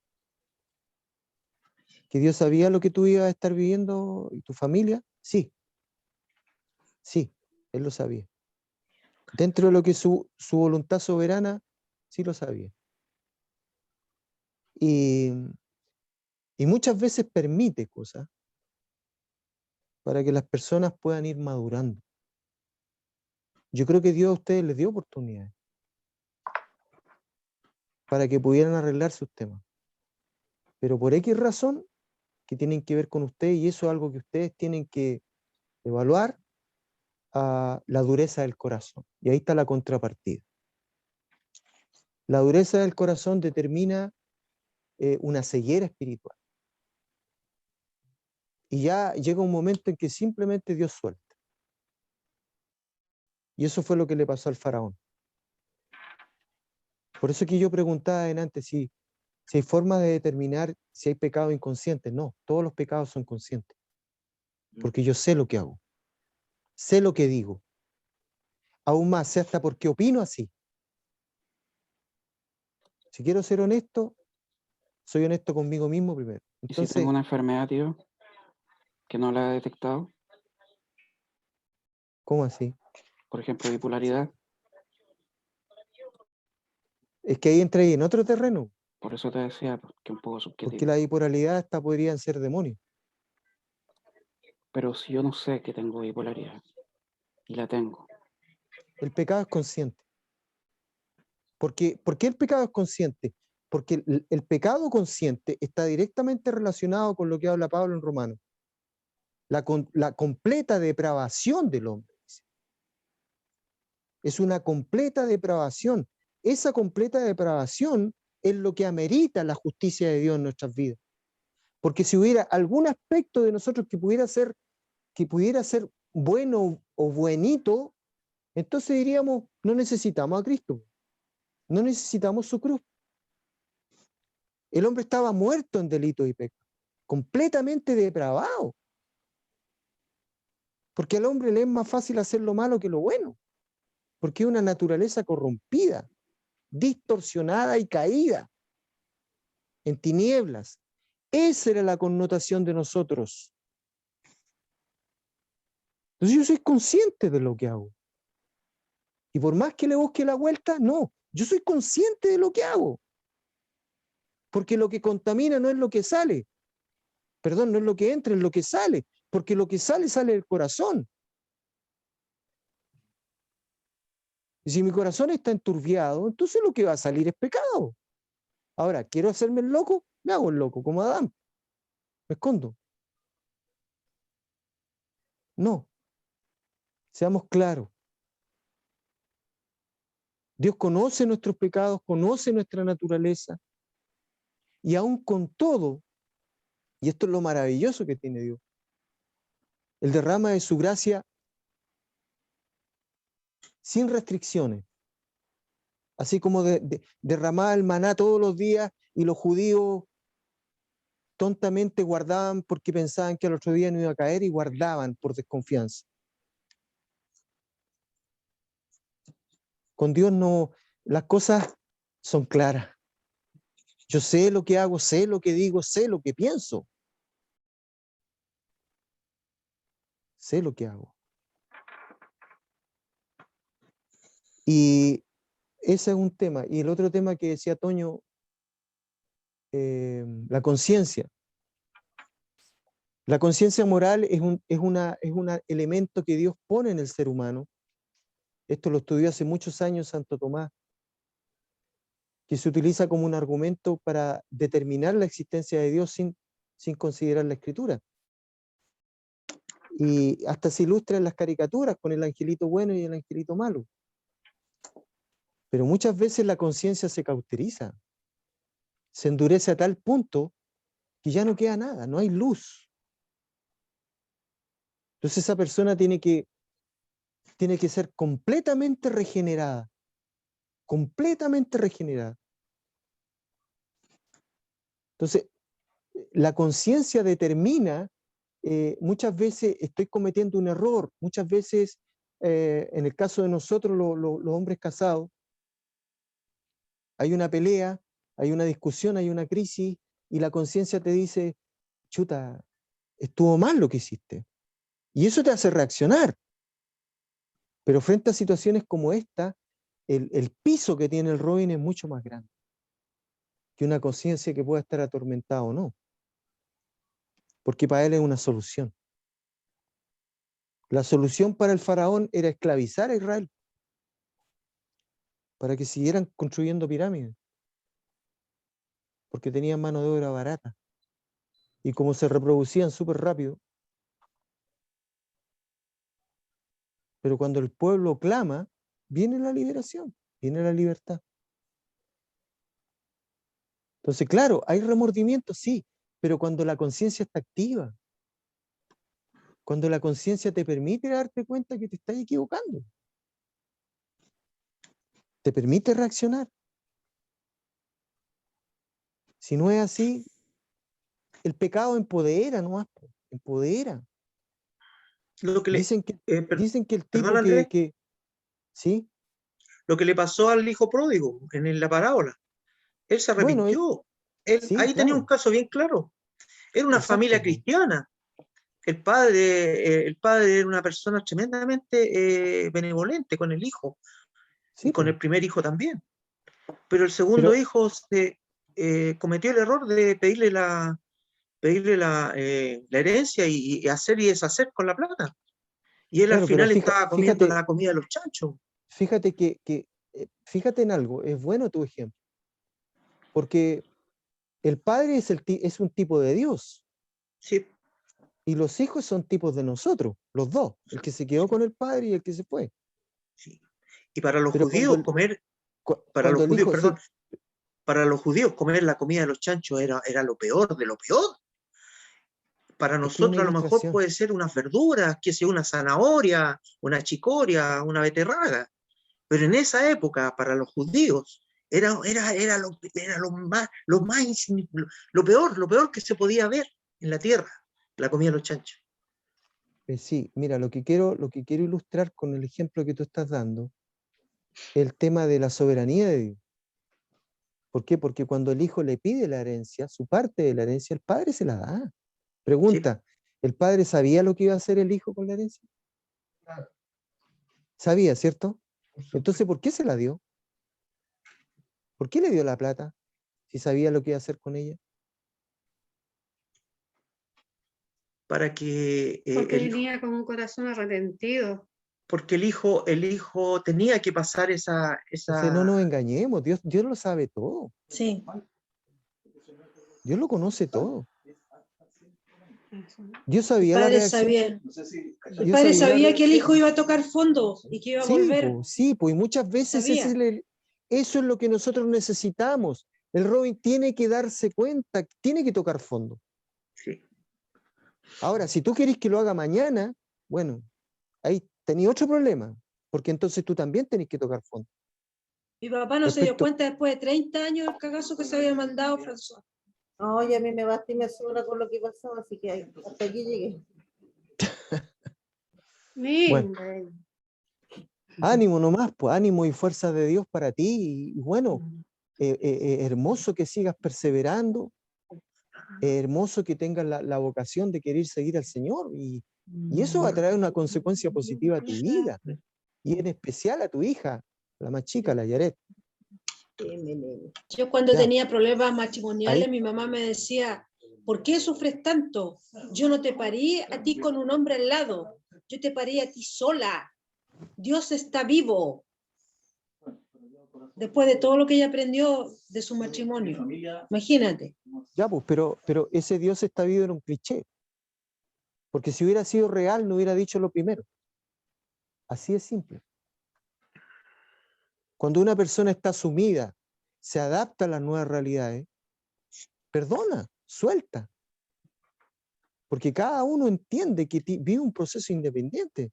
¿Que Dios sabía lo que tú ibas a estar viviendo y tu familia? Sí, Él lo sabía. Dentro de lo que su voluntad soberana, sí lo sabía. Y muchas veces permite cosas para que las personas puedan ir madurando. Yo creo que Dios a ustedes les dio oportunidades para que pudieran arreglar sus temas. Pero por X razón que tienen que ver con ustedes, y eso es algo que ustedes tienen que evaluar, a la dureza del corazón. Y ahí está la contrapartida. La dureza del corazón determina una ceguera espiritual. Y ya llega un momento en que simplemente Dios suelta. Y eso fue lo que le pasó al faraón. Por eso que yo preguntaba antes si hay forma de determinar si hay pecados inconscientes. No, todos los pecados son conscientes. Porque yo sé lo que hago. Sé lo que digo. Aún más, sé hasta por qué opino así. Si quiero ser honesto, soy honesto conmigo mismo primero. ¿Y si Entonces, tengo una enfermedad, tío, que no la he detectado? ¿cómo así? Por ejemplo, bipolaridad. Es que ahí entra ahí en otro terreno, Por eso te decía pues, que un poco porque subjetivo. la bipolaridad hasta podrían ser demonios. Pero si yo no sé que tengo bipolaridad y la tengo, El pecado es consciente. ¿Por qué el pecado es consciente? Porque el pecado consciente está directamente relacionado con lo que habla Pablo en Romanos. La completa depravación del hombre. Es una completa depravación. Esa completa depravación es lo que amerita la justicia de Dios en nuestras vidas. Porque si hubiera algún aspecto de nosotros que pudiera ser bueno o buenito, entonces diríamos, no necesitamos a Cristo. No necesitamos su cruz. El hombre estaba muerto en delitos y pecados, completamente depravado. Porque al hombre le es más fácil hacer lo malo que lo bueno. Porque es una naturaleza corrompida, distorsionada y caída en tinieblas. Esa era la connotación de nosotros. Entonces yo soy consciente de lo que hago. Y por más que le busque la vuelta, no, yo soy consciente de lo que hago. Porque lo que contamina no es lo que sale. Perdón, no es lo que entra, es lo que sale. Porque lo que sale del corazón. Y si mi corazón está enturbiado, entonces lo que va a salir es pecado. Ahora, ¿quiero hacerme el loco? Me hago el loco, como Adán. Me escondo. No. Seamos claros. Dios conoce nuestros pecados, conoce nuestra naturaleza. Y aún con todo, y esto es lo maravilloso que tiene Dios, Él derrama de su gracia sin restricciones. Así como derramaba el maná todos los días y los judíos tontamente guardaban porque pensaban que al otro día no iba a caer y guardaban por desconfianza. Con Dios no, las cosas son claras. Yo sé lo que hago, sé lo que digo, sé lo que pienso. Sé lo que hago. Y ese es un tema. Y el otro tema que decía Toño, la conciencia. La conciencia moral es un elemento que Dios pone en el ser humano Esto lo estudió hace muchos años Santo Tomás, que se utiliza como un argumento para determinar la existencia de Dios sin considerar la Escritura. Y hasta se ilustra en las caricaturas con el angelito bueno y el angelito malo. Pero muchas veces la conciencia se cauteriza, se endurece a tal punto que ya no queda nada, no hay luz. Entonces esa persona tiene que ser completamente regenerada, completamente regenerada. Entonces, la conciencia determina, muchas veces estoy cometiendo un error, muchas veces, en el caso de nosotros, los hombres casados, hay una pelea, hay una discusión, hay una crisis, y la conciencia te dice, chuta, estuvo mal lo que hiciste. Y eso te hace reaccionar. Pero frente a situaciones como esta, el piso que tiene el Robin es mucho más grande que una conciencia que pueda estar atormentada o no. Porque para él es una solución. La solución para el faraón era esclavizar a Israel para que siguieran construyendo pirámides. Porque tenían mano de obra barata. Y como se reproducían súper rápido. Pero cuando el pueblo clama, viene la liberación, viene la libertad. Entonces, claro, hay remordimiento, sí, pero cuando la conciencia está activa, cuando la conciencia te permite darte cuenta que te estás equivocando, te permite reaccionar. Si no es así, el pecado empodera, ¿no? Empodera. Lo que le, Dicen que el tipo perdón, Andrés, ¿sí? lo que le pasó al hijo pródigo en la parábola. Él se Bueno, arrepintió. Él, sí, ahí tenía un claro, caso bien claro. Era una exacto, familia po. cristiana. El padre era una persona tremendamente benevolente con el hijo y Sí, con po. el primer hijo también. Pero el segundo Pero, hijo cometió el error de pedirle la herencia y hacer y deshacer con la plata. Y él al claro, pero final estaba comiendo fíjate, la comida de los chanchos. fíjate fíjate en algo, es bueno tu ejemplo, porque el padre es un tipo de Dios Sí, y los hijos son tipos de nosotros, los dos, el que se quedó con el padre y el que se fue. sí. Y para los Pero judíos cuando el hijo perdón, para los judíos comer la comida de los chanchos era lo peor de lo peor. Para es que es una nosotros a lo mejor ilustración, puede ser unas verduras, que sea una zanahoria, una chicoria, una beterraga. Pero en esa época, para los judíos, era lo peor que se podía ver en la tierra, la comida de los chanchos. sí, mira, lo que quiero ilustrar con el ejemplo que tú estás dando, el tema de la soberanía de Dios. ¿Por qué? Porque cuando el hijo le pide la herencia, su parte de la herencia, el padre se la da. Pregunta, ¿el padre sabía lo que iba a hacer el hijo con la herencia? Sabía, ¿cierto? Entonces, ¿por qué se la dio? ¿Por qué le dio la plata si sabía lo que iba a hacer con ella? Para que Porque venía con un corazón arrepentido. porque el hijo tenía que pasar Entonces, no nos engañemos, Dios lo sabe todo. Sí. Dios lo conoce todo. Dios El sabía la padre reacción. sabía, el Dios padre sabía la sabía que el reacción. hijo iba a tocar fondo y que iba a volver. Sí, pues, y muchas veces Sabía. eso es lo que nosotros necesitamos. El Robin tiene que darse cuenta, tiene que tocar fondo. Sí. Ahora, si tú querés que lo haga mañana, bueno, ahí tenés otro problema, porque entonces tú también tenés que tocar fondo. Mi papá no se dio cuenta después de 30 años del cagazo que se había mandado François. No, y a mí me basta y me sobra con lo que pasó, así que hasta aquí llegué. Bueno, ánimo nomás, pues ánimo y fuerza de Dios para ti. Y bueno, hermoso que sigas perseverando, hermoso que tengas la vocación de querer seguir al Señor. Y eso va a traer una consecuencia positiva a tu vida. Y en especial a tu hija, la más chica, la Yaret. Yo cuando Ya. tenía problemas matrimoniales, Ahí. mi mamá me decía, ¿por qué sufres tanto? Yo no te parí a ti con un hombre al lado, yo te parí a ti sola. Dios está vivo. Después de todo lo que ella aprendió de su matrimonio. Imagínate. Ya, pues, pero ese Dios está vivo era un cliché. Porque si hubiera sido real, no hubiera dicho lo primero. Así es simple. Cuando una persona está sumida, se adapta a las nuevas realidades, perdona, suelta. Porque cada uno entiende que vive un proceso independiente.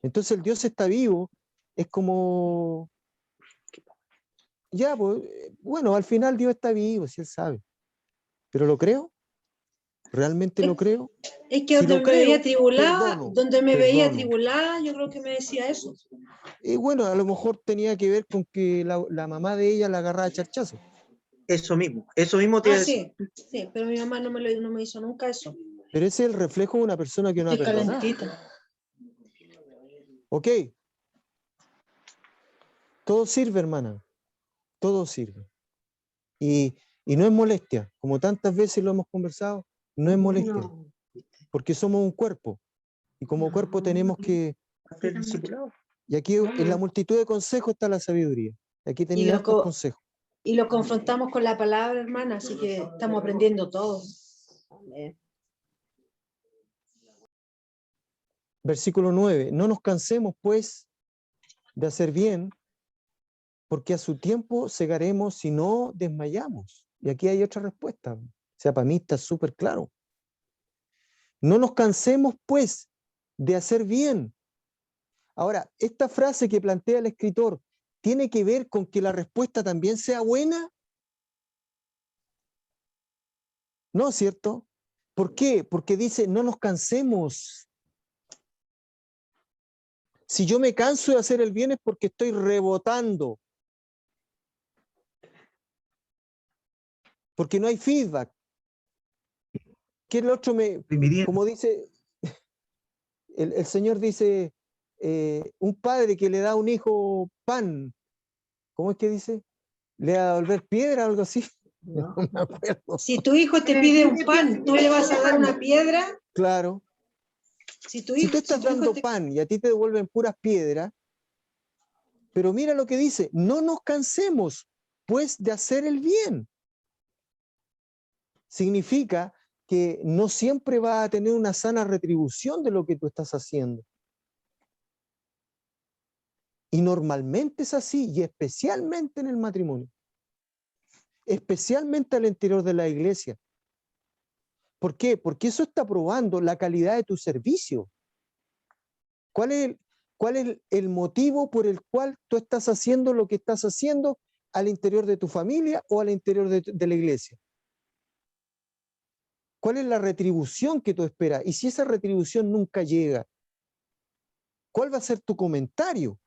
Entonces el Dios está vivo, es como, ya, pues, bueno, al final Dios está vivo, si Él sabe. ¿Pero lo creo? ¿Realmente lo creo? Es que Si donde lo me veía creo, atribulada, perdono. yo creo que me decía eso. Y bueno, a lo mejor tenía que ver con que la mamá de ella la agarraba a charchazo. Eso mismo te iba a decir. Sí, pero mi mamá no me hizo nunca eso. Pero ese es el reflejo de una persona que no ha Estoy perdonado. calentita. Ok. Todo sirve, hermana. Todo sirve. Y no es molestia. Como tantas veces lo hemos conversado, no es molestia. No. Porque somos un cuerpo. Y como cuerpo tenemos que... El discipulado. Y aquí en la multitud de consejos está la sabiduría. Aquí Y tenía hartos consejos. Y lo confrontamos con la palabra, hermana, así que estamos aprendiendo todo. Amén. Versículo 9. No nos cansemos, pues, de hacer bien, porque a su tiempo segaremos si no desmayamos. Y aquí hay otra respuesta. O sea, para mí está súper claro. No nos cansemos, pues, de hacer bien. Ahora, esta frase que plantea el escritor, ¿tiene que ver con que la respuesta también sea buena? No, ¿cierto? ¿Por qué? Porque dice, no nos cansemos. Si yo me canso de hacer el bien es porque estoy rebotando. Porque no hay feedback. Que el otro como dice, el Señor dice, un padre que le da a un hijo pan, ¿cómo es que dice? ¿Le va a devolver piedra o algo así? No. No me acuerdo. Si tu hijo te pide un pan, ¿tú le vas a dar una piedra? Claro. Si tu Si hijo, tú estás si tu hijo dando te... pan y a ti te devuelven puras piedras, pero mira lo que dice, no nos cansemos, pues, de hacer el bien. Significa que no siempre va a tener una sana retribución de lo que tú estás haciendo. Y normalmente es así, y especialmente en el matrimonio. Especialmente al interior de la iglesia. ¿Por qué? Porque eso está probando la calidad de tu servicio. ¿Cuál es el motivo por el cual tú estás haciendo lo que estás haciendo al interior de tu familia o al interior de la iglesia? ¿Cuál es la retribución que tú esperas? Y si esa retribución nunca llega, ¿cuál va a ser tu comentario?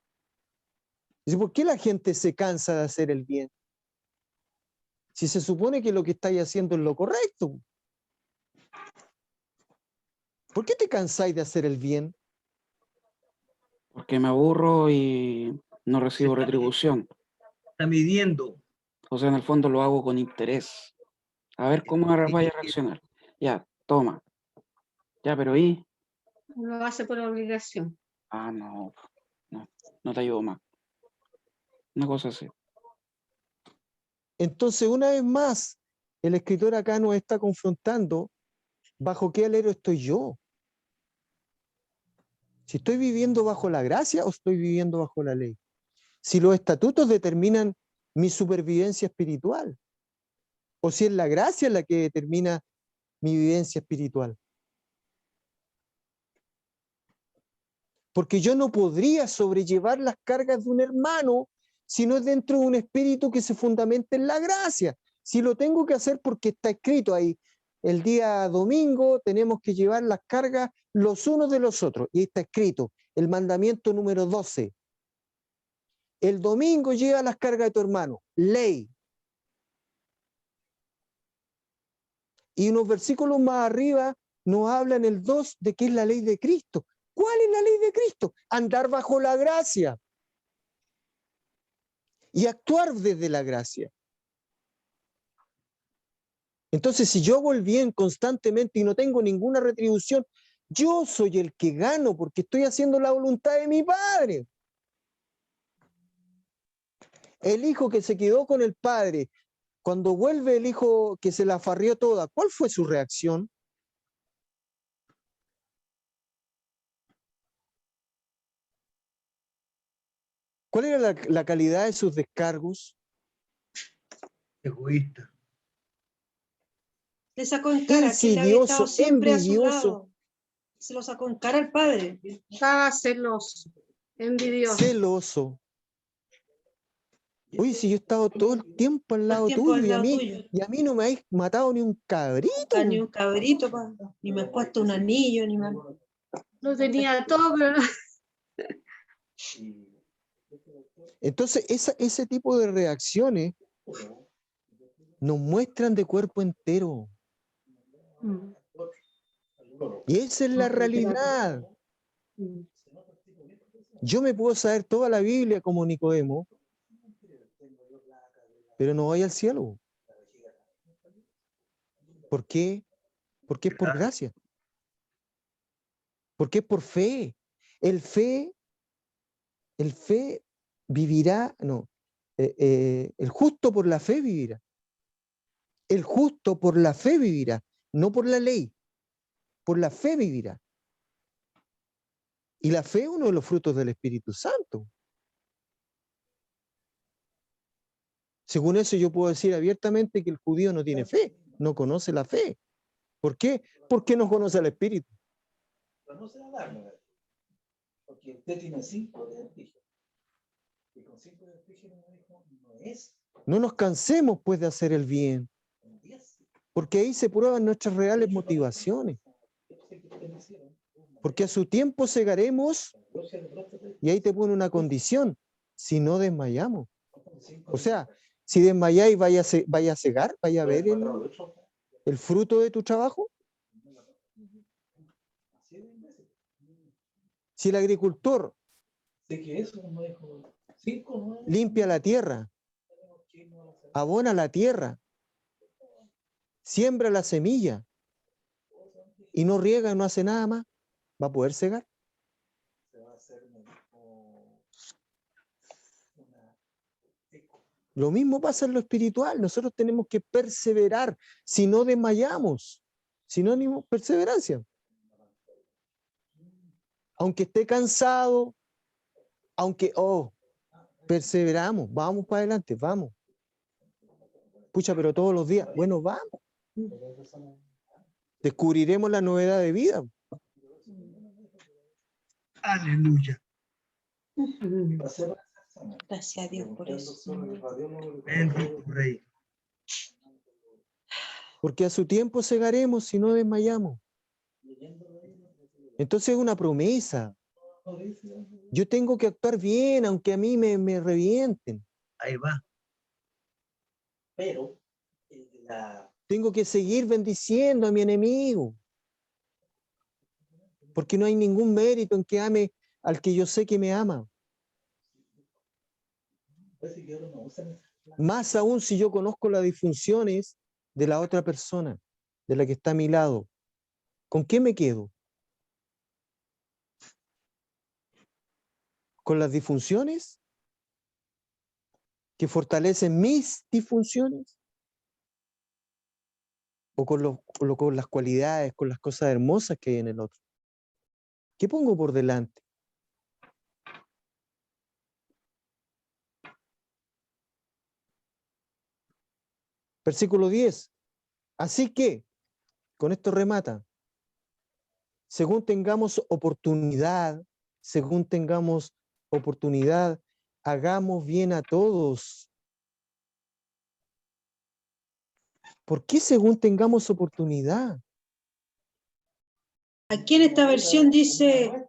¿Por qué la gente se cansa de hacer el bien? Si se supone que lo que estáis haciendo es lo correcto. ¿Por qué te cansáis de hacer el bien? Porque me aburro y no recibo retribución. Está midiendo. O sea, en el fondo lo hago con interés. A ver cómo vaya a reaccionar. Ya, toma. Ya, pero ¿y? Lo hace por obligación. Ah, no te ayudo más. Una cosa así. Entonces, una vez más, el escritor acá nos está confrontando bajo qué alero estoy yo. Si estoy viviendo bajo la gracia o estoy viviendo bajo la ley. Si los estatutos determinan mi supervivencia espiritual o si es la gracia la que determina mi vivencia espiritual. Porque yo no podría sobrellevar las cargas de un hermano si no es dentro de un espíritu que se fundamente en la gracia. Si lo tengo que hacer porque está escrito ahí, el día domingo tenemos que llevar las cargas los unos de los otros. Y está escrito, el mandamiento número 12. El domingo lleva las cargas de tu hermano, ley. Y unos versículos más arriba nos hablan el 2 de qué es la ley de Cristo. ¿Cuál es la ley de Cristo? Andar bajo la gracia y actuar desde la gracia. Entonces, si yo hago el bien constantemente y no tengo ninguna retribución, Yo soy el que gano porque estoy haciendo la voluntad de mi Padre. El hijo que se quedó con el padre, cuando vuelve el hijo que se la farrió toda, ¿cuál fue su reacción? ¿Cuál era la calidad de sus descargos? Egoísta. Le sacó en cara que él había estado Insidioso, siempre a su envidioso, lado. Se lo sacó en cara al padre. Estaba celoso, envidioso. celoso. Oye, si yo he estado todo el tiempo al Todo el lado tiempo tuyo al y lado tuyo. a mí no me habéis matado ni un cabrito. Nunca ni un cabrito, ni me he puesto un anillo, ni me... Lo tenía todo, pero no. Entonces, ese tipo de reacciones nos muestran de cuerpo entero. Mm. Y esa es la realidad. Mm. Yo me puedo saber toda la Biblia como Nicodemo, pero no voy al cielo. ¿Por qué? Porque es por gracia. Porque es por fe. El fe vivirá, no, el justo por la fe vivirá. El justo por la fe vivirá, no por la ley, por la fe vivirá. Y la fe es uno de los frutos del Espíritu Santo. Según eso yo puedo decir abiertamente que el judío no tiene fe, no conoce la fe. ¿Por qué? Porque no conoce al Espíritu. Conoce la alarma, porque usted tiene 5 de antígeno. Y con 5 de antígeno no es. No nos cansemos pues de hacer el bien, porque ahí se prueban nuestras reales motivaciones. Porque a su tiempo segaremos, y ahí te pone una condición, si no desmayamos. O sea, si desmayáis, vaya a cegar, vaya a ver el fruto de tu trabajo. Si el agricultor limpia la tierra, abona la tierra, siembra la semilla y no riega, no hace nada más, ¿va a poder cegar? Lo mismo pasa en lo espiritual. Nosotros tenemos que perseverar, si no desmayamos. Sinónimo, perseverancia. Aunque esté cansado, aunque, perseveramos, vamos para adelante, vamos. Pucha, pero todos los días, bueno, vamos. Descubriremos la novedad de vida. Aleluya. Gracias a Dios por eso. Bendito Rey. Porque a su tiempo segaremos si no desmayamos. Entonces es una promesa. Yo tengo que actuar bien, aunque a mí me revienten. Ahí va. Pero Tengo que seguir bendiciendo a mi enemigo. Porque no hay ningún mérito en que ame al que yo sé que me ama. Más aún si yo conozco las disfunciones de la otra persona, de la que está a mi lado. ¿Con qué me quedo? ¿Con las disfunciones que fortalecen mis disfunciones? ¿O con las cualidades, con las cosas hermosas que hay en el otro? ¿Qué pongo por delante? Versículo 10. Así que, con esto remata, según tengamos oportunidad, hagamos bien a todos. ¿Por qué según tengamos oportunidad? Aquí en esta versión dice,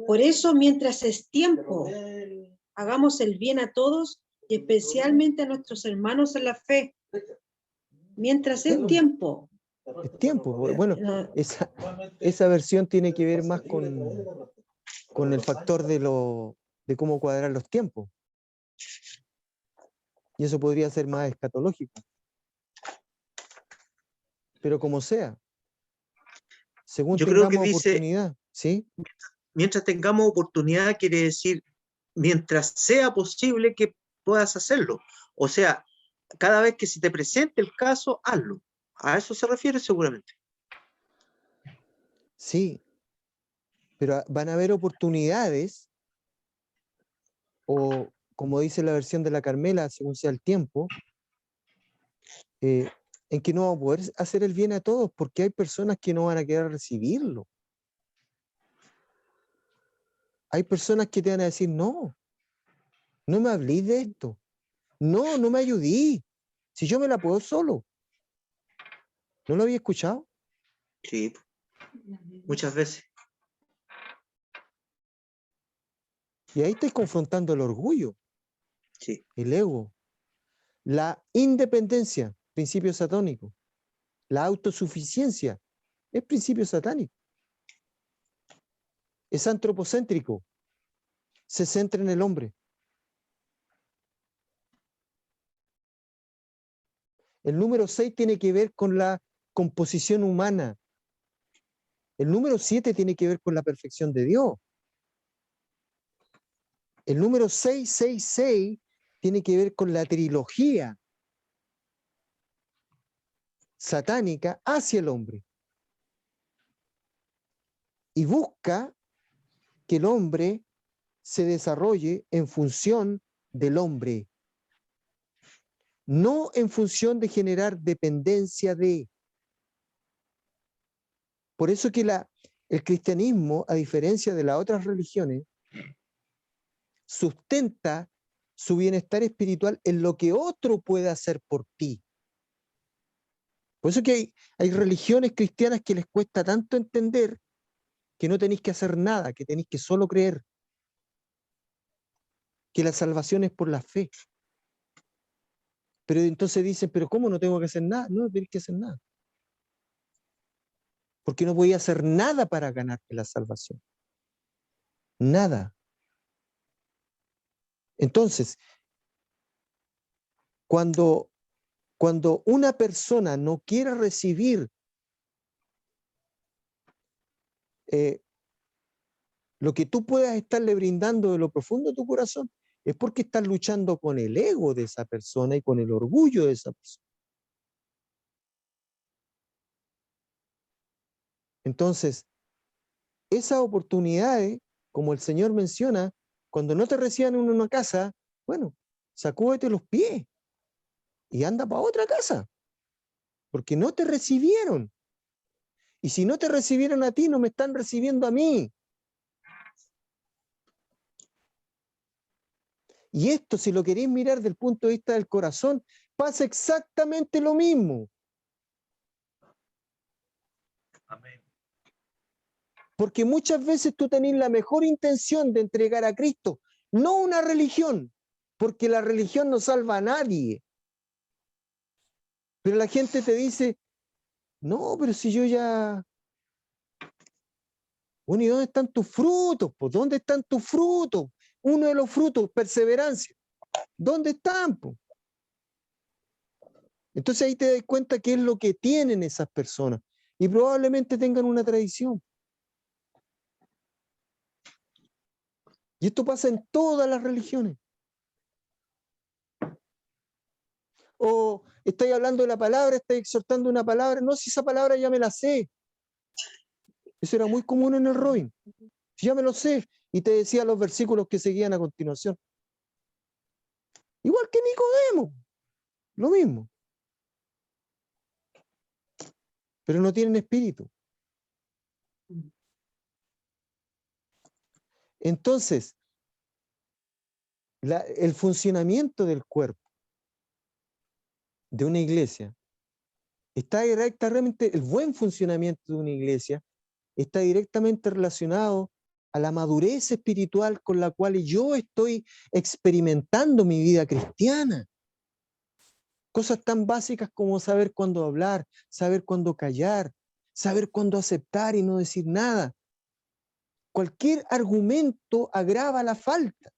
por eso mientras es tiempo, hagamos el bien a todos y especialmente a nuestros hermanos en la fe. Mientras es tiempo. Es tiempo. Bueno, esa versión tiene que ver más con el factor de cómo cuadrar los tiempos. Y eso podría ser más escatológico. Pero como sea, según Yo creo que tengamos dice, oportunidad, ¿sí? mientras tengamos oportunidad, quiere decir, mientras sea posible que puedas hacerlo. O sea, cada vez que se te presente el caso, hazlo. A eso se refiere seguramente. Sí, pero van a haber oportunidades, o como dice la versión de la Carmela, según sea el tiempo, en que no vamos a poder hacer el bien a todos, porque hay personas que no van a querer recibirlo. Hay personas que te van a decir, no, no me hablís de esto. No, no me ayudí. Si yo me la puedo solo. ¿No lo había escuchado? Sí, muchas veces. Y ahí estoy confrontando el orgullo, Sí. el ego, la independencia, principio satánico, la autosuficiencia, es principio satánico. Es antropocéntrico, se centra en el hombre. El número 6 tiene que ver con la composición humana. El número 7 tiene que ver con la perfección de Dios. El número 666 tiene que ver con la trilogía satánica hacia el hombre. Y busca que el hombre se desarrolle en función del hombre, no en función de generar dependencia de. Por eso que el cristianismo, a diferencia de las otras religiones, sustenta su bienestar espiritual en lo que otro puede hacer por ti. Por eso que hay religiones cristianas que les cuesta tanto entender que no tenéis que hacer nada, que tenéis que solo creer, que la salvación es por la fe. Pero entonces dicen, pero ¿cómo no tengo que hacer nada? No tenéis que hacer nada. Porque no voy a hacer nada para ganarte la salvación. Nada. Entonces, cuando una persona no quiere recibir lo que tú puedas estarle brindando de lo profundo de tu corazón, es porque estás luchando con el ego de esa persona y con el orgullo de esa persona. Entonces, esas oportunidades, como el Señor menciona, cuando no te reciban en una casa, bueno, sacúdete los pies y anda para otra casa, porque no te recibieron. Y si no te recibieron a ti, no me están recibiendo a mí. Y esto, si lo queréis mirar desde el punto de vista del corazón, pasa exactamente lo mismo. Amén. Porque muchas veces tú tenés la mejor intención de entregar a Cristo, no una religión, porque la religión no salva a nadie. Pero la gente te dice, no, pero si yo ya... Bueno, ¿y dónde están tus frutos? Pues, ¿dónde están tus frutos? Uno de los frutos, perseverancia. ¿Dónde están? Pues? Entonces ahí te das cuenta qué es lo que tienen esas personas. Y probablemente tengan una tradición. Y esto pasa en todas las religiones. O estáis hablando de la palabra, estáis exhortando una palabra. No, si esa palabra ya me la sé. Eso era muy común en el Robin. Si ya me lo sé. Y te decía los versículos que seguían a continuación. Igual que Nicodemo. Lo mismo. Pero no tienen espíritu. Entonces, el funcionamiento del cuerpo de una iglesia está directamente, el buen funcionamiento de una iglesia está directamente relacionado a la madurez espiritual con la cual yo estoy experimentando mi vida cristiana. Cosas tan básicas como saber cuándo hablar, saber cuándo callar, saber cuándo aceptar y no decir nada. Cualquier argumento agrava la falta.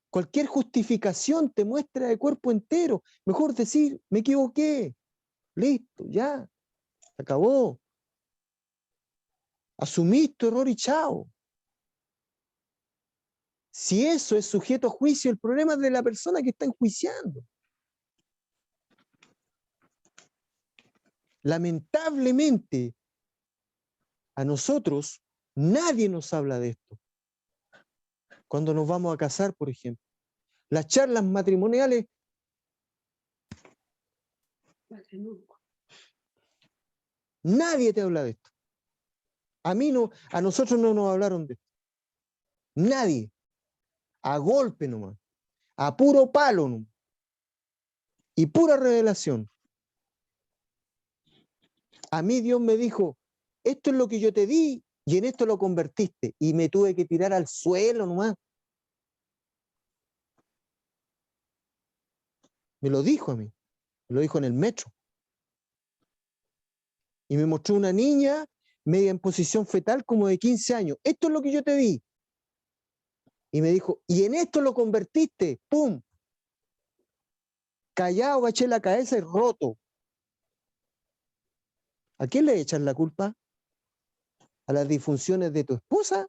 Cualquier justificación te muestra de cuerpo entero. Mejor decir, me equivoqué. Listo, ya. Se acabó. Asumís tu error y chao. Si eso es sujeto a juicio, el problema es de la persona que está enjuiciando. Lamentablemente, a nosotros nadie nos habla de esto. Cuando nos vamos a casar, por ejemplo. Las charlas matrimoniales, nadie te habla de esto. A nosotros no nos hablaron de esto. Nadie. A golpe nomás. A puro palo nomás. Y pura revelación. A mí Dios me dijo, esto es lo que yo te di y en esto lo convertiste. Y me tuve que tirar al suelo nomás. Me lo dijo a mí. Me lo dijo en el metro. Y me mostró una niña media en posición fetal como de 15 años. Esto es lo que yo te di. Y me dijo, y en esto lo convertiste. ¡Pum! Callado, agaché la cabeza y roto. ¿A quién le echan la culpa? ¿A las disfunciones de tu esposa?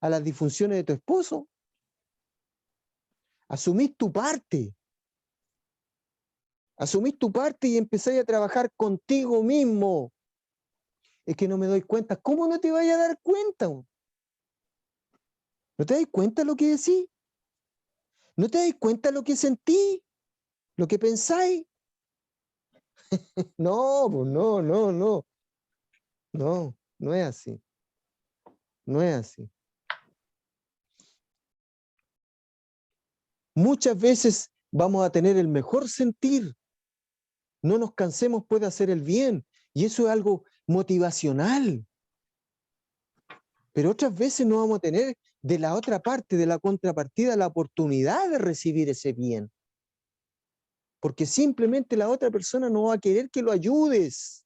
¿A las disfunciones de tu esposo? Asumís tu parte. Asumís tu parte y empezáis a trabajar contigo mismo. Es que no me doy cuenta. ¿Cómo no te vayas a dar cuenta? ¿No te das cuenta lo que decís? ¿No te das cuenta lo que sentís? ¿Lo que pensáis? No, pues no. No, no es así. No es así. Muchas veces vamos a tener el mejor sentir. No nos cansemos pues de hacer el bien. Y eso es algo motivacional. Pero otras veces no vamos a tener de la otra parte, de la contrapartida, la oportunidad de recibir ese bien. Porque simplemente la otra persona no va a querer que lo ayudes.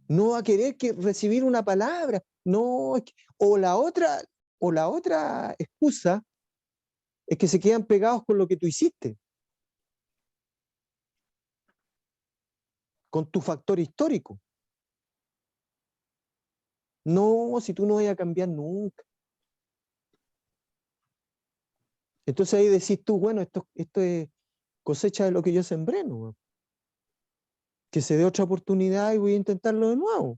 No va a querer recibir una palabra. No, o la otra excusa es que se quedan pegados con lo que tú hiciste. Con tu factor histórico. No, si tú no vas a cambiar nunca. Entonces ahí decís tú, bueno, esto es cosecha de lo que yo sembré, ¿no? Que se dé otra oportunidad y voy a intentarlo de nuevo.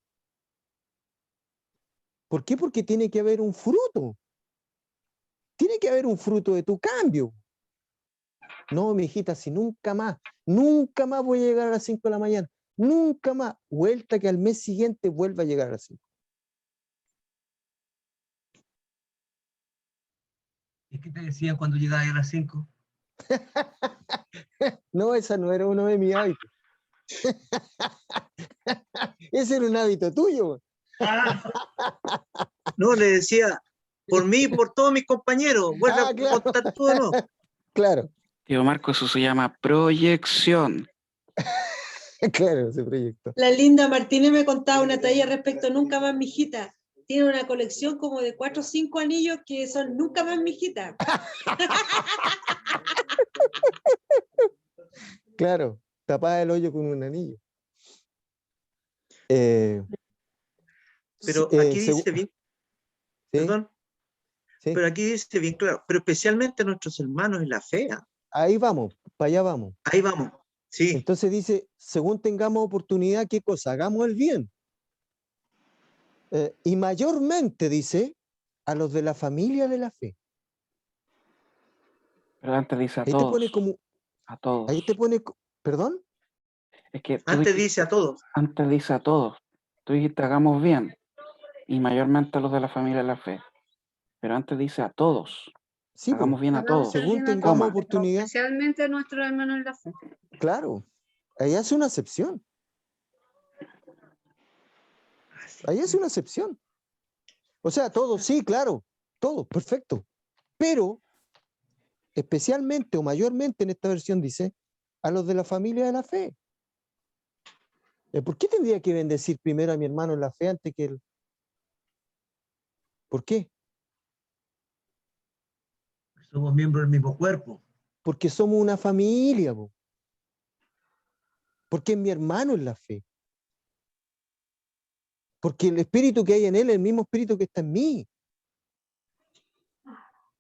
¿Por qué? Porque tiene que haber un fruto. Tiene que haber un fruto de tu cambio. No, mi hijita, si nunca más voy a llegar a las 5 de la mañana. Nunca más. Vuelta que al mes siguiente vuelva a llegar a las 5. ¿Y qué te decían cuando llegabas a las 5? No, esa no era uno de mis hábitos. Ese era un hábito tuyo. No, le decía, por mí y por todos mis compañeros, vuelve a Claro. contar todo, ¿no? Claro, Tío Marco, eso se llama proyección. claro, ese proyecto. La Linda Martínez me contaba una talla respecto a Nunca Más Mijita. Tiene una colección como de 4 o 5 anillos que son Nunca Más Mijita. Claro, tapada el hoyo con un anillo. Eh, Pero sí, aquí dice bien, sí, perdón, sí. pero aquí dice bien claro, pero especialmente nuestros hermanos en la fe. Ahí vamos, para allá vamos. Ahí vamos, sí. Entonces dice, según tengamos oportunidad, ¿qué cosa? Hagamos el bien. Y mayormente, dice, a los de la familia de la fe. Pero antes dice a Ahí te pone todos. como, A todos. ahí te pone, ¿perdón? Es que tú Antes dijiste- dice a todos. Antes dice a todos. Tú dijiste hagamos bien. Y mayormente a los de la familia de la fe. Pero antes dice a todos. Sí, Hagamos pues, bien a Hagamos todos. el según bien a tengamos todos, oportunidad, especialmente a nuestros hermanos en la fe. claro, ahí hace una excepción. Ahí hace una excepción. O sea, todos, sí, claro, todos, perfecto. Pero, especialmente o mayormente en esta versión dice, a los de la familia de la fe. ¿Por qué tendría que bendecir primero a mi hermano en la fe antes que él? ¿Por qué? Somos miembros del mismo cuerpo. Porque somos una familia, po. Porque es mi hermano en la fe. Porque el espíritu que hay en él es el mismo espíritu que está en mí.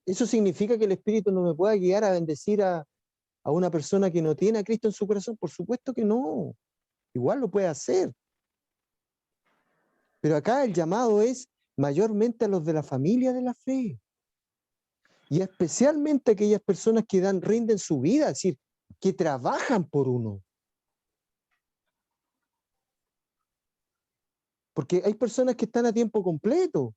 ¿Eso significa que el espíritu no me pueda guiar a bendecir a una persona que no tiene a Cristo en su corazón? Por supuesto que no. Igual lo puede hacer. Pero acá el llamado es mayormente a los de la familia de la fe. Y especialmente a aquellas personas que rinden su vida, es decir, que trabajan por uno. Porque hay personas que están a tiempo completo.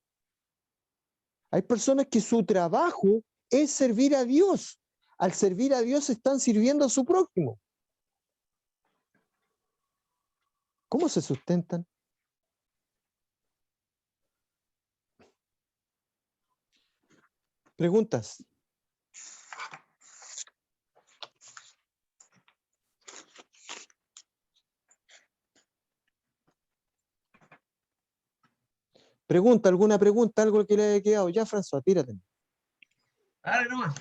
Hay personas que su trabajo es servir a Dios. Al servir a Dios están sirviendo a su prójimo. ¿Cómo se sustentan? ¿Preguntas? ¿Alguna pregunta? ¿Algo que le haya quedado? Ya, François, tírate. Dale nomás.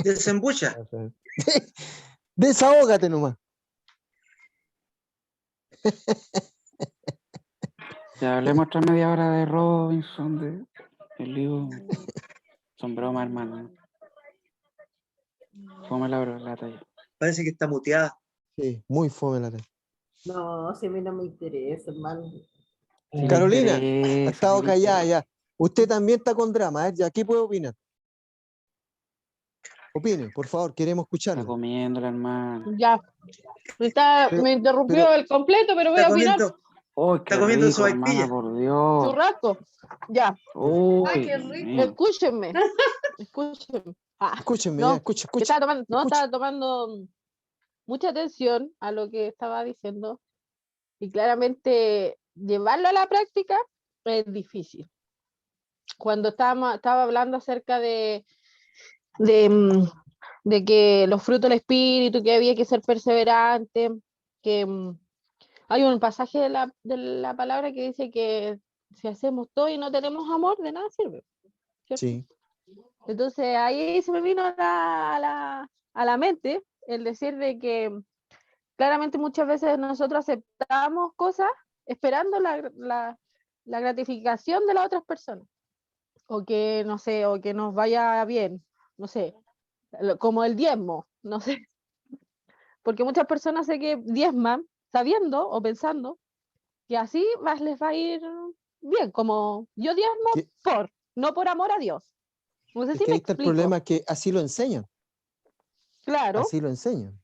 Desembucha. Desahógate nomás. Ya hablemos otra media hora de Robinson, de el libro. Son bromas, hermano. Fome la talla. Parece que está muteada. Sí, muy fome la tele. No, si a mí no me interesa, hermano. Sí le Carolina, interesa, ha estado sí le callada interesa. ya. Usted también está con drama, ¿eh? Ya aquí puede opinar. Opine, por favor, queremos Está escucharla. comiéndola, hermano. Ya. Pero- Me interrumpió pero- el completo, pero voy Está a opinar. comiendo, ¡Uy, está qué comiendo rico, hermana, sopaipilla. por Dios! Churrasco. Ya. ¡Uy, qué Dios rico. mío! Escúchenme. Escúchenme. Escúchenme, ya, No, escucha. que estaba tomando, no, escucha. estaba tomando mucha atención a lo que estaba diciendo. Y claramente llevarlo a la práctica es difícil. Cuando estaba hablando acerca de, de que los frutos del espíritu, que había que ser perseverante, que hay un pasaje de la palabra que dice que si hacemos todo y no tenemos amor, de nada sirve, ¿cierto? Sí, Entonces ahí se me vino a la mente el decir de que claramente muchas veces nosotros aceptamos cosas esperando la gratificación de las otras personas, o que, no sé, o que nos vaya bien, no sé, como el diezmo, no sé, porque muchas personas sé que diezman sabiendo o pensando que así más les va a ir bien, como yo diezmo Que- no por amor a Dios. No sé es si que me ahí está el explico. problema, que así lo enseñan. Claro. Así lo enseñan.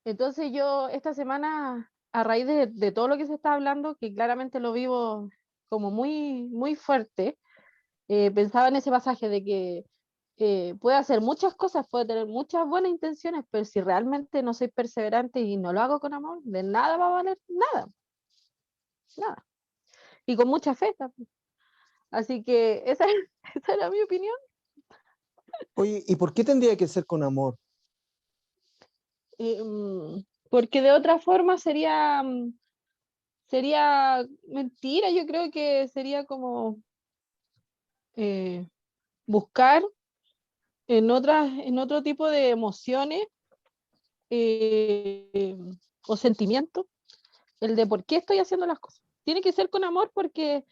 Entonces yo esta semana, a raíz de todo lo que se está hablando, que claramente lo vivo como muy, muy fuerte, pensaba en ese pasaje de que puede hacer muchas cosas, puede tener muchas buenas intenciones, pero si realmente no soy perseverante y no lo hago con amor, de nada va a valer nada. Nada. Y con mucha fe también. Así que esa, esa era mi opinión. Oye, ¿y por qué tendría que ser con amor? Porque de otra forma sería mentira. Yo creo que sería como buscar en otro tipo de emociones o sentimientos el de por qué estoy haciendo las cosas. Tiene que ser con amor, porque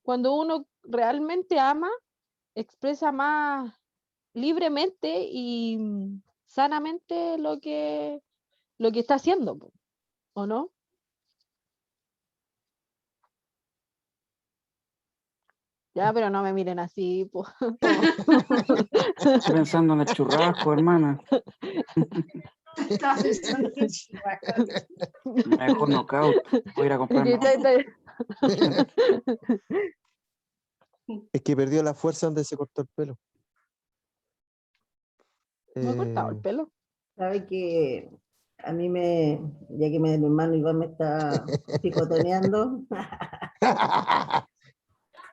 cuando uno realmente ama, expresa más libremente y sanamente lo que está haciendo, ¿o no? Ya, pero no me miren así, po. Estoy pensando en el churrasco, hermana. Estaba pensando en el churrasco. Me dejó knockout. Voy a ir a comprarme. Es que perdió la fuerza donde se cortó el pelo. Me he cortado el Eh, pelo. Sabe que a mí ya que mi hermano Iván me está picotoneando,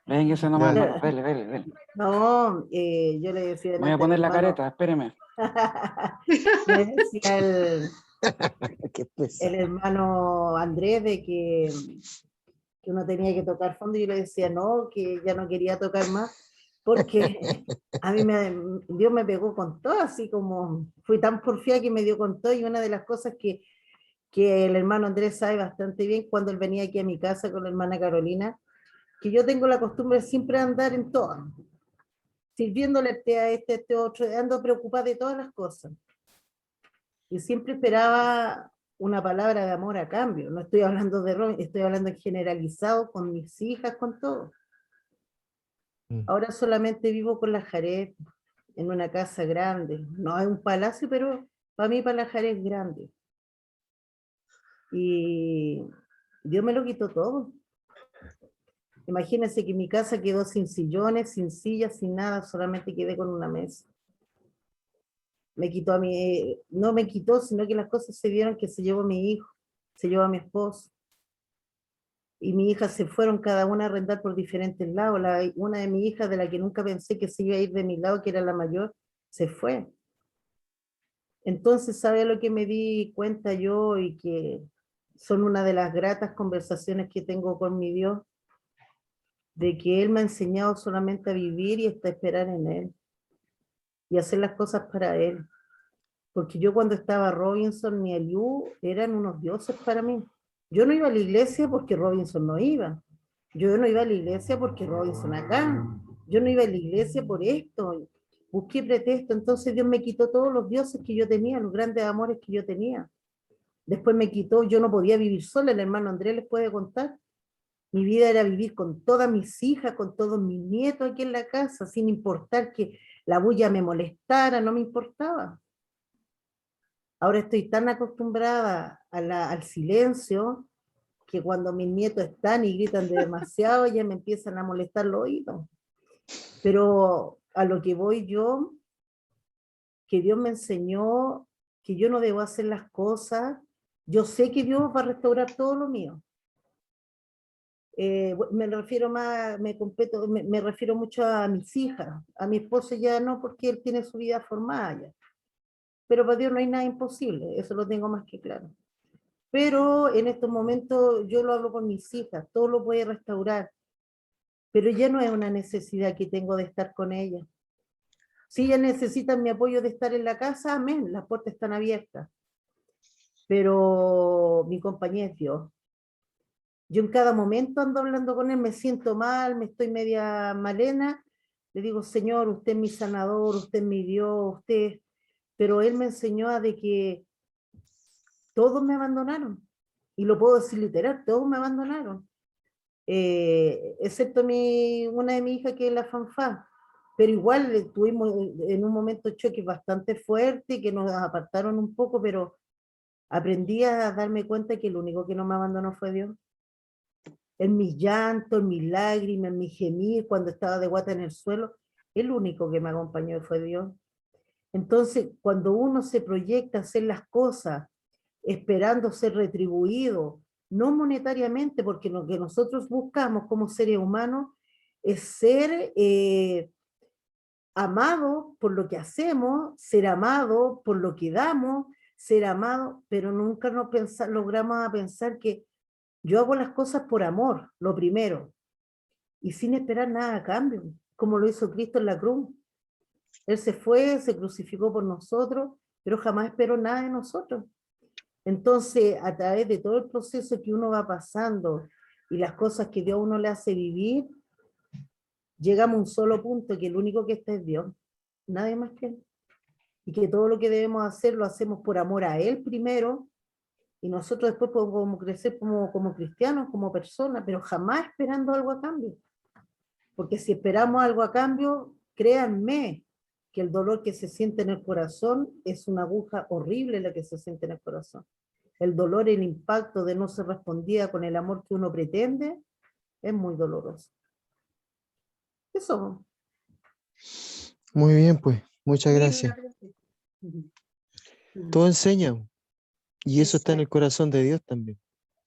Véngase nomás, Ya. hermano. Dele, dele, dele. no, yo le decía Me voy a delante poner de mi la hermano, careta, espéreme. le decía Qué el pesado. hermano Andrés de que uno tenía que tocar fondo, y yo le decía no, que ya no quería tocar más, porque a mí Dios me pegó con todo, así como fui tan porfiada que me dio con todo, y una de las cosas que que el hermano Andrés sabe bastante bien cuando él venía aquí a mi casa con la hermana Carolina, que yo tengo la costumbre de siempre andar en todo, sirviéndole a este otro, ando preocupada de todas las cosas. Y siempre esperaba una palabra de amor a cambio. No estoy hablando de Robin, estoy hablando en generalizado con mis hijas, con todo. Ahora solamente vivo con la Jared en una casa grande. No es un palacio, pero para mí para la Jared es grande. Y Dios me lo quitó todo. Imagínense que mi casa quedó sin sillones, sin sillas, sin nada, solamente quedé con una mesa. Me quitó a mí, no me quitó, sino que las cosas se dieron que se llevó a mi hijo, se llevó a mi esposo. Y mi hija se fueron cada una a arrendar por diferentes lados. Una de mis hijas, de la que nunca pensé que se iba a ir de mi lado, que era la mayor, se fue. Entonces, ¿sabe lo que me di cuenta yo y que son una de las gratas conversaciones que tengo con mi Dios? De que Él me ha enseñado solamente a vivir y hasta esperar en Él. Y hacer las cosas para Él. Porque yo cuando estaba Robinson ni Eliú eran unos dioses para mí. Yo no iba a la iglesia porque Robinson no iba. Yo no iba a la iglesia porque Robinson acá. Yo no iba a la iglesia por esto. Busqué pretexto. Entonces Dios me quitó todos los dioses que yo tenía, los grandes amores que yo tenía. Después me quitó, yo no podía vivir sola, el hermano Andrés les puede contar. Mi vida era vivir con todas mis hijas, con todos mis nietos aquí en la casa, sin importar que la bulla me molestara, no me importaba. Ahora estoy tan acostumbrada al silencio que cuando mis nietos están y gritan de demasiado ya me empiezan a molestar los oídos. Pero a lo que voy yo, que Dios me enseñó que yo no debo hacer las cosas, yo sé que Dios va a restaurar todo lo mío. Me refiero más, me refiero mucho a mis hijas, a mi esposo ya no, porque él tiene su vida formada ya. Pero para Dios no hay nada imposible, eso lo tengo más que claro. Pero en estos momentos yo lo hablo con mis hijas, todo lo puede restaurar, pero ya no es una necesidad que tengo de estar con ellas. Si ellas necesitan mi apoyo de estar en la casa, amén, las puertas están abiertas. Pero mi compañía es Dios. Yo en cada momento ando hablando con él, me siento mal, me estoy media malena, le digo, Señor, usted es mi sanador, usted es mi Dios, usted... Pero él me enseñó a de que todos me abandonaron. Y lo puedo decir literal, todos me abandonaron. Excepto una de mis hijas que es la Fanfá. Pero igual tuvimos en un momento choque bastante fuerte que nos apartaron un poco, pero aprendí a darme cuenta que lo único que no me abandonó fue Dios. En mis llantos, en mis lágrimas, en mi gemir, cuando estaba de guata en el suelo, el único que me acompañó fue Dios. Entonces, cuando uno se proyecta a hacer las cosas esperando ser retribuido, no monetariamente, porque lo que nosotros buscamos como seres humanos es ser amado por lo que hacemos, ser amado por lo que damos, ser amado, pero nunca logramos pensar que yo hago las cosas por amor, lo primero, y sin esperar nada a cambio, como lo hizo Cristo en la cruz. Él se fue, se crucificó por nosotros, pero jamás esperó nada de nosotros. Entonces, a través de todo el proceso que uno va pasando y las cosas que Dios a uno le hace vivir, llegamos a un solo punto, que el único que está es Dios, nadie más que Él. Y que todo lo que debemos hacer lo hacemos por amor a Él primero, y nosotros después podemos crecer como cristianos, como personas, pero jamás esperando algo a cambio. Porque si esperamos algo a cambio, créanme que el dolor que se siente en el corazón es una aguja horrible la que se siente en el corazón. El dolor, el impacto de no ser respondida con el amor que uno pretende, es muy doloroso. Eso. Muy bien, pues. Muchas gracias. Ujú. Todo enseña. Y eso está en el Exacto. corazón de Dios también.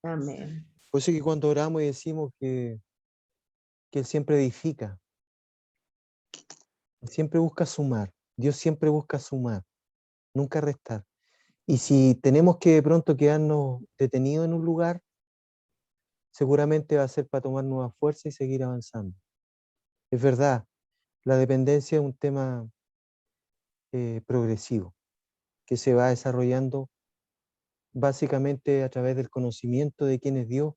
Amén. Por eso que cuando oramos y decimos que Él siempre edifica, Él siempre busca sumar. Dios siempre busca sumar, nunca restar. Y si tenemos que de pronto quedarnos detenidos en un lugar, seguramente va a ser para tomar nueva fuerza y seguir avanzando. Es verdad, la dependencia es un tema progresivo, que se va desarrollando básicamente a través del conocimiento de quién es Dios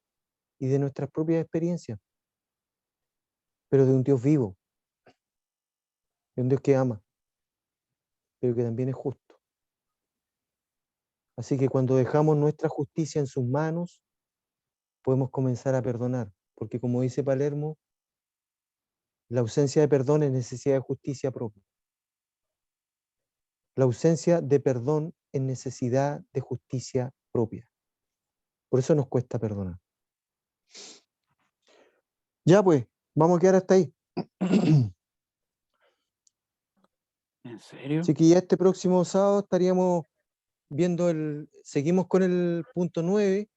y de nuestras propias experiencias, pero de un Dios vivo, de un Dios que ama, pero que también es justo. Así que cuando dejamos nuestra justicia en sus manos, podemos comenzar a perdonar, porque como dice Palermo, la ausencia de perdón es necesidad de justicia propia. La ausencia de perdón es necesidad de justicia propia. Por eso nos cuesta perdonar. Ya pues, vamos a quedar hasta ahí. ¿En serio? Así que ya este próximo sábado estaríamos viendo seguimos con el punto 9,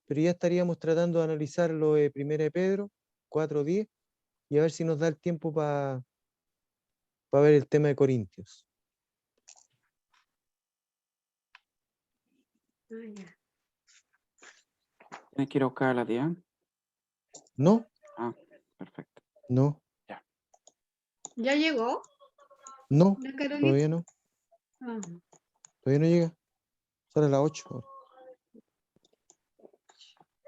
pero ya estaríamos tratando de analizar lo de Primera de Pedro, 4:10, y a ver si nos da el tiempo para ver el tema de Corintios. ¿Tienes que ir a buscar a la tía? ¿No? Ah, perfecto. No, ¿Ya llegó no, la Carolina? todavía no. Ah. Todavía no llega. Sale a las 8 ahora.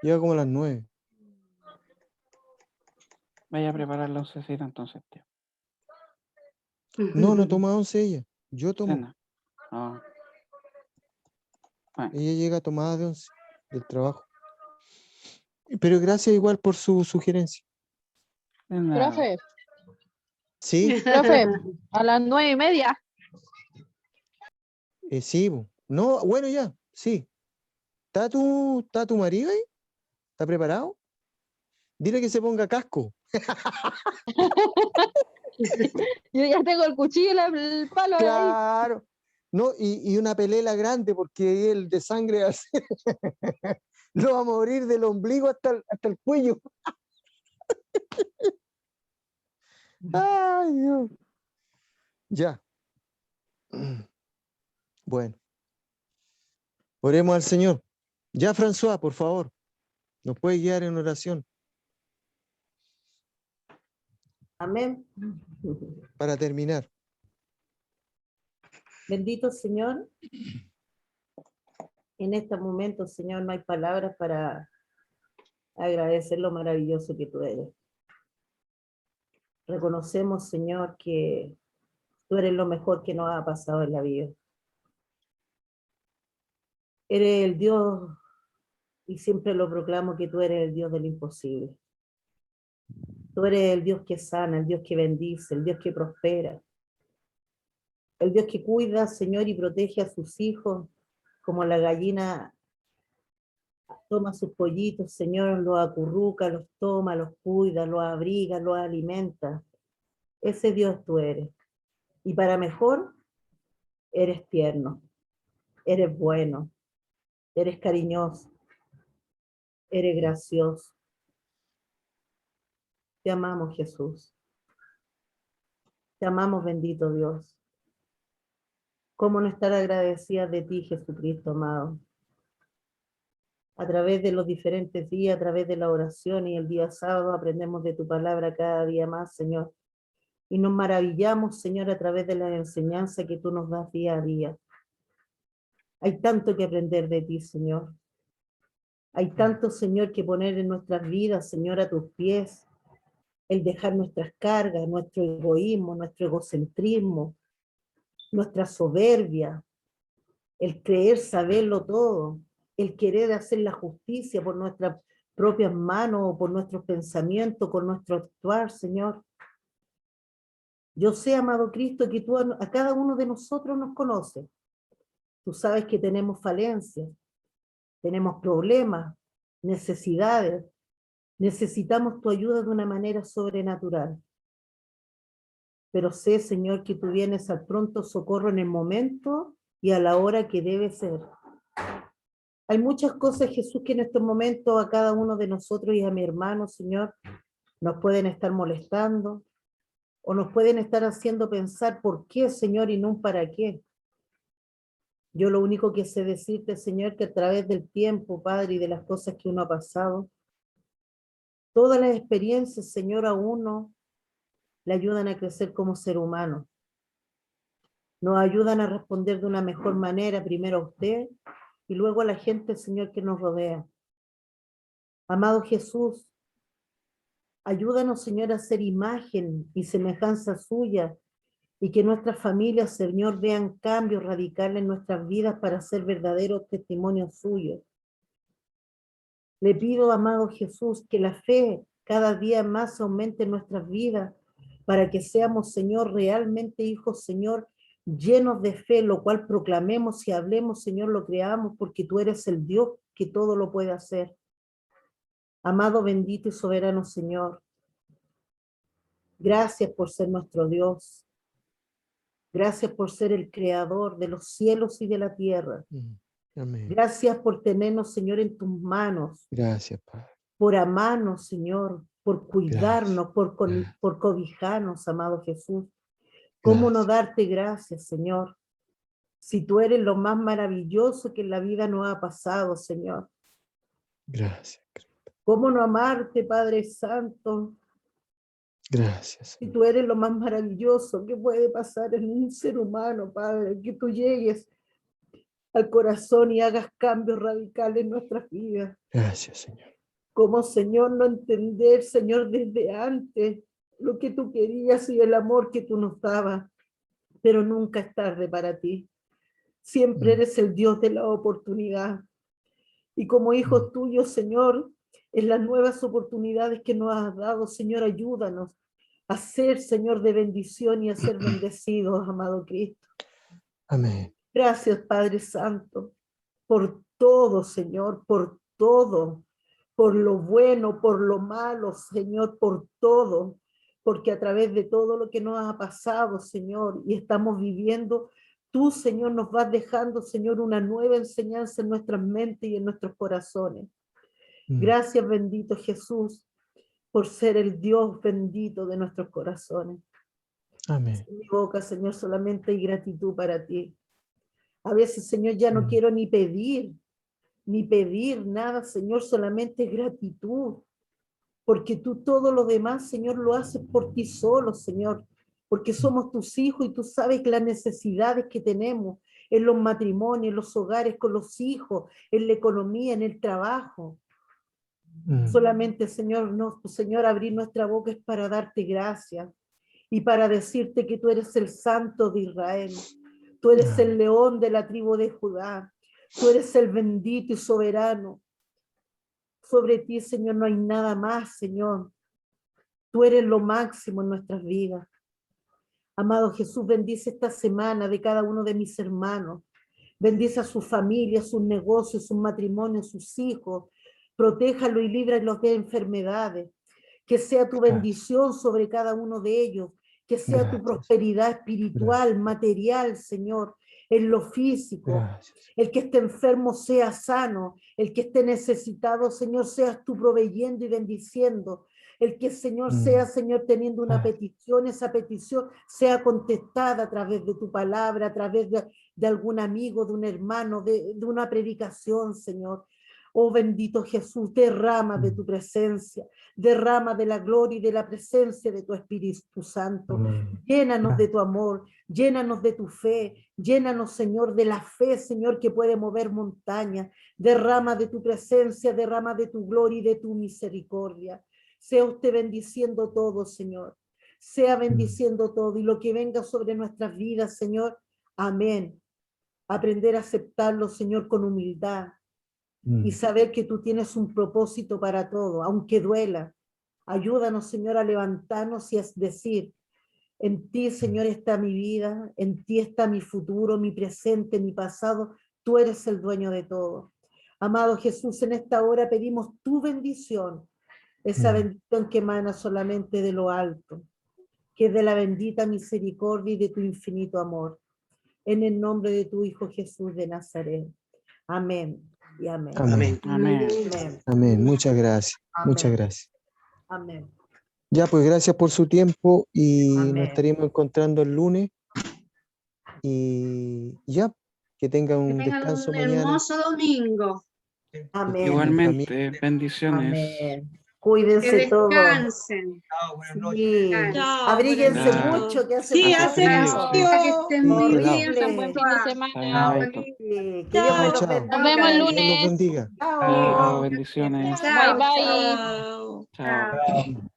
Llega como a las 9. Vaya a preparar la oncecita entonces, tío. No, no toma 11 ella. Yo tomo. Cena. Ah. Bueno, Ella llega tomada de 11 del trabajo. Pero gracias igual por su sugerencia. de nada. Profe, Sí, profe, a las 9:30. sí. No, bueno, ya, sí. ¿Está tu marido ahí? ¿Está preparado? Dile que se ponga casco. Yo ya tengo el cuchillo y el palo ahí. Claro. No, y una pelela grande, porque el de sangre así, lo va a morir del ombligo hasta el cuello. Ay, Dios. Ya. Bueno. Oremos al Señor. Ya, François, por favor, nos puede guiar en oración Amén. para terminar. Bendito Señor, en este momento, Señor, no hay palabras para agradecer lo maravilloso que tú eres. Reconocemos, Señor, que tú eres lo mejor que nos ha pasado en la vida. Eres el Dios, y siempre lo proclamo, que tú eres el Dios del imposible. Tú eres el Dios que sana, el Dios que bendice, el Dios que prospera. El Dios que cuida, Señor, y protege a sus hijos, como la gallina toma sus pollitos, Señor, los acurruca, los toma, los cuida, los abriga, los alimenta. Ese Dios tú eres. Y para mejor, eres tierno, eres bueno, eres cariñoso, eres gracioso. Te amamos, Jesús. Te amamos, bendito Dios. ¿Cómo no estar agradecida de ti, Jesucristo amado? A través de los diferentes días, a través de la oración y el día sábado, aprendemos de tu palabra cada día más, Señor. Y nos maravillamos, Señor, a través de la enseñanza que tú nos das día a día. Hay tanto que aprender de ti, Señor. Hay tanto, Señor, que poner en nuestras vidas, Señor, a tus pies. El dejar nuestras cargas, nuestro egoísmo, nuestro egocentrismo, nuestra soberbia, el creer saberlo todo, el querer hacer la justicia por nuestras propias manos o por nuestros pensamientos, con nuestro actuar, Señor. Yo sé, amado Cristo, que tú a cada uno de nosotros nos conoces. Tú sabes que tenemos falencias, tenemos problemas, necesidades. Necesitamos tu ayuda de una manera sobrenatural. Pero sé, Señor, que tú vienes al pronto socorro en el momento y a la hora que debe ser. Hay muchas cosas, Jesús, que en estos momentos a cada uno de nosotros y a mi hermano, Señor, nos pueden estar molestando o nos pueden estar haciendo pensar por qué, Señor, y no un para qué. Yo lo único que sé decirte, Señor, que a través del tiempo, Padre, y de las cosas que uno ha pasado, todas las experiencias, Señor, a uno le ayudan a crecer como ser humano. Nos ayudan a responder de una mejor manera, primero a usted, y luego a la gente, Señor, que nos rodea. Amado Jesús, ayúdanos, Señor, a ser imagen y semejanza suya, y que nuestras familias, Señor, vean cambios radicales en nuestras vidas para ser verdaderos testimonios suyos. Le pido, amado Jesús, que la fe cada día más aumente en nuestras vidas, para que seamos, Señor, realmente hijos, Señor, llenos de fe, lo cual proclamemos y hablemos, Señor, lo creamos, porque tú eres el Dios que todo lo puede hacer. Amado, bendito y soberano Señor, gracias por ser nuestro Dios. Gracias por ser el creador de los cielos y de la tierra. Amén. Gracias por tenernos, Señor, en tus manos, Gracias, Padre. por amarnos, Señor, por cuidarnos, por Gracias. cobijarnos, amado Jesús. ¿Cómo no Gracias. darte gracias, Señor? Si tú eres lo más maravilloso que en la vida nos ha pasado, Señor. Gracias. ¿Cómo no amarte, Padre Santo? Gracias. Si tú eres lo más maravilloso que puede pasar en un ser humano, Padre, que tú llegues al corazón y hagas cambios radicales en nuestras vidas. Gracias, Señor. Como, Señor, no entender, Señor, desde antes lo que tú querías y el amor que tú nos dabas, pero nunca es tarde para ti. Siempre eres el Dios de la oportunidad. Y como hijos tuyos, Señor, en las nuevas oportunidades que nos has dado, Señor, ayúdanos a ser, Señor, de bendición y a ser bendecidos, amado Cristo. Amén. Gracias, Padre Santo, por todo, Señor, por todo, por lo bueno, por lo malo, Señor, por todo, porque a través de todo lo que nos ha pasado, Señor, y estamos viviendo, tú, Señor, nos vas dejando, Señor, una nueva enseñanza en nuestras mentes y en nuestros corazones. Gracias, bendito Jesús, por ser el Dios bendito de nuestros corazones. Amén. En mi boca, Señor, solamente hay gratitud para ti. A veces, Señor, ya no quiero ni pedir nada, Señor, solamente gratitud, porque tú todo lo demás, Señor, lo haces por ti solo, Señor, porque somos tus hijos y tú sabes las necesidades que tenemos en los matrimonios, en los hogares, con los hijos, en la economía, en el trabajo. Solamente, Señor, Señor, abrir nuestra boca es para darte gracias y para decirte que tú eres el Santo de Israel. Tú eres el león de la tribu de Judá. Tú eres el bendito y soberano. Sobre ti, Señor, no hay nada más, Señor. Tú eres lo máximo en nuestras vidas. Amado Jesús, bendice esta semana de cada uno de mis hermanos. Bendice a su familia, sus negocios, sus matrimonios, sus hijos. Protéjalo y líbralos de enfermedades. Que sea tu bendición sobre cada uno de ellos. Que sea tu prosperidad espiritual, material, Señor, en lo físico. El que esté enfermo sea sano. El que esté necesitado, Señor, seas tú proveyendo y bendiciendo. El que, Señor, sea, Señor, teniendo una petición, esa petición sea contestada a través de tu palabra, a través de algún amigo, de un hermano, de una predicación, Señor. Oh bendito Jesús, derrama de tu presencia, derrama de la gloria y de la presencia de tu Espíritu Santo. Llénanos de tu amor, llénanos de tu fe, llénanos, Señor, de la fe, Señor, que puede mover montañas. Derrama de tu presencia, derrama de tu gloria y de tu misericordia. Sea usted bendiciendo todo, Señor. Sea bendiciendo todo y lo que venga sobre nuestras vidas, Señor. Amén. Aprender a aceptarlo, Señor, con humildad. Y saber que tú tienes un propósito para todo, aunque duela. Ayúdanos, Señor, a levantarnos y a decir, en ti, Señor, está mi vida, en ti está mi futuro, mi presente, mi pasado. Tú eres el dueño de todo. Amado Jesús, en esta hora pedimos tu bendición, esa bendición que emana solamente de lo alto, que es de la bendita misericordia y de tu infinito amor. En el nombre de tu Hijo Jesús de Nazaret. Amén. Y amén. Amén. Amén. Amén. Amén. Muchas gracias. Muchas Amén. gracias. Amén. Ya, pues gracias por su tiempo y Amén. nos estaríamos encontrando el lunes. Y ya, que tengan Que un tengan descanso un mañana. hermoso domingo. Amén. Igualmente, bendiciones. Amén. Cuídense todos. descansen. Chao, buenas noches. Sí. Chao, Abríguense buenas noches. mucho, que hace Sí, mucho hace frío. frío, frío. Que estén muy Sí, bien. horrible. Un buen fin de Está semana. bien, Víctor. Sí, que Dios me Chao. los Chao. bendiga. Nos vemos el Dios los lunes. bendiga. Chao, Chao. bendiciones. Chao. Bye, bye. Chao. Chao. Chao. Chao.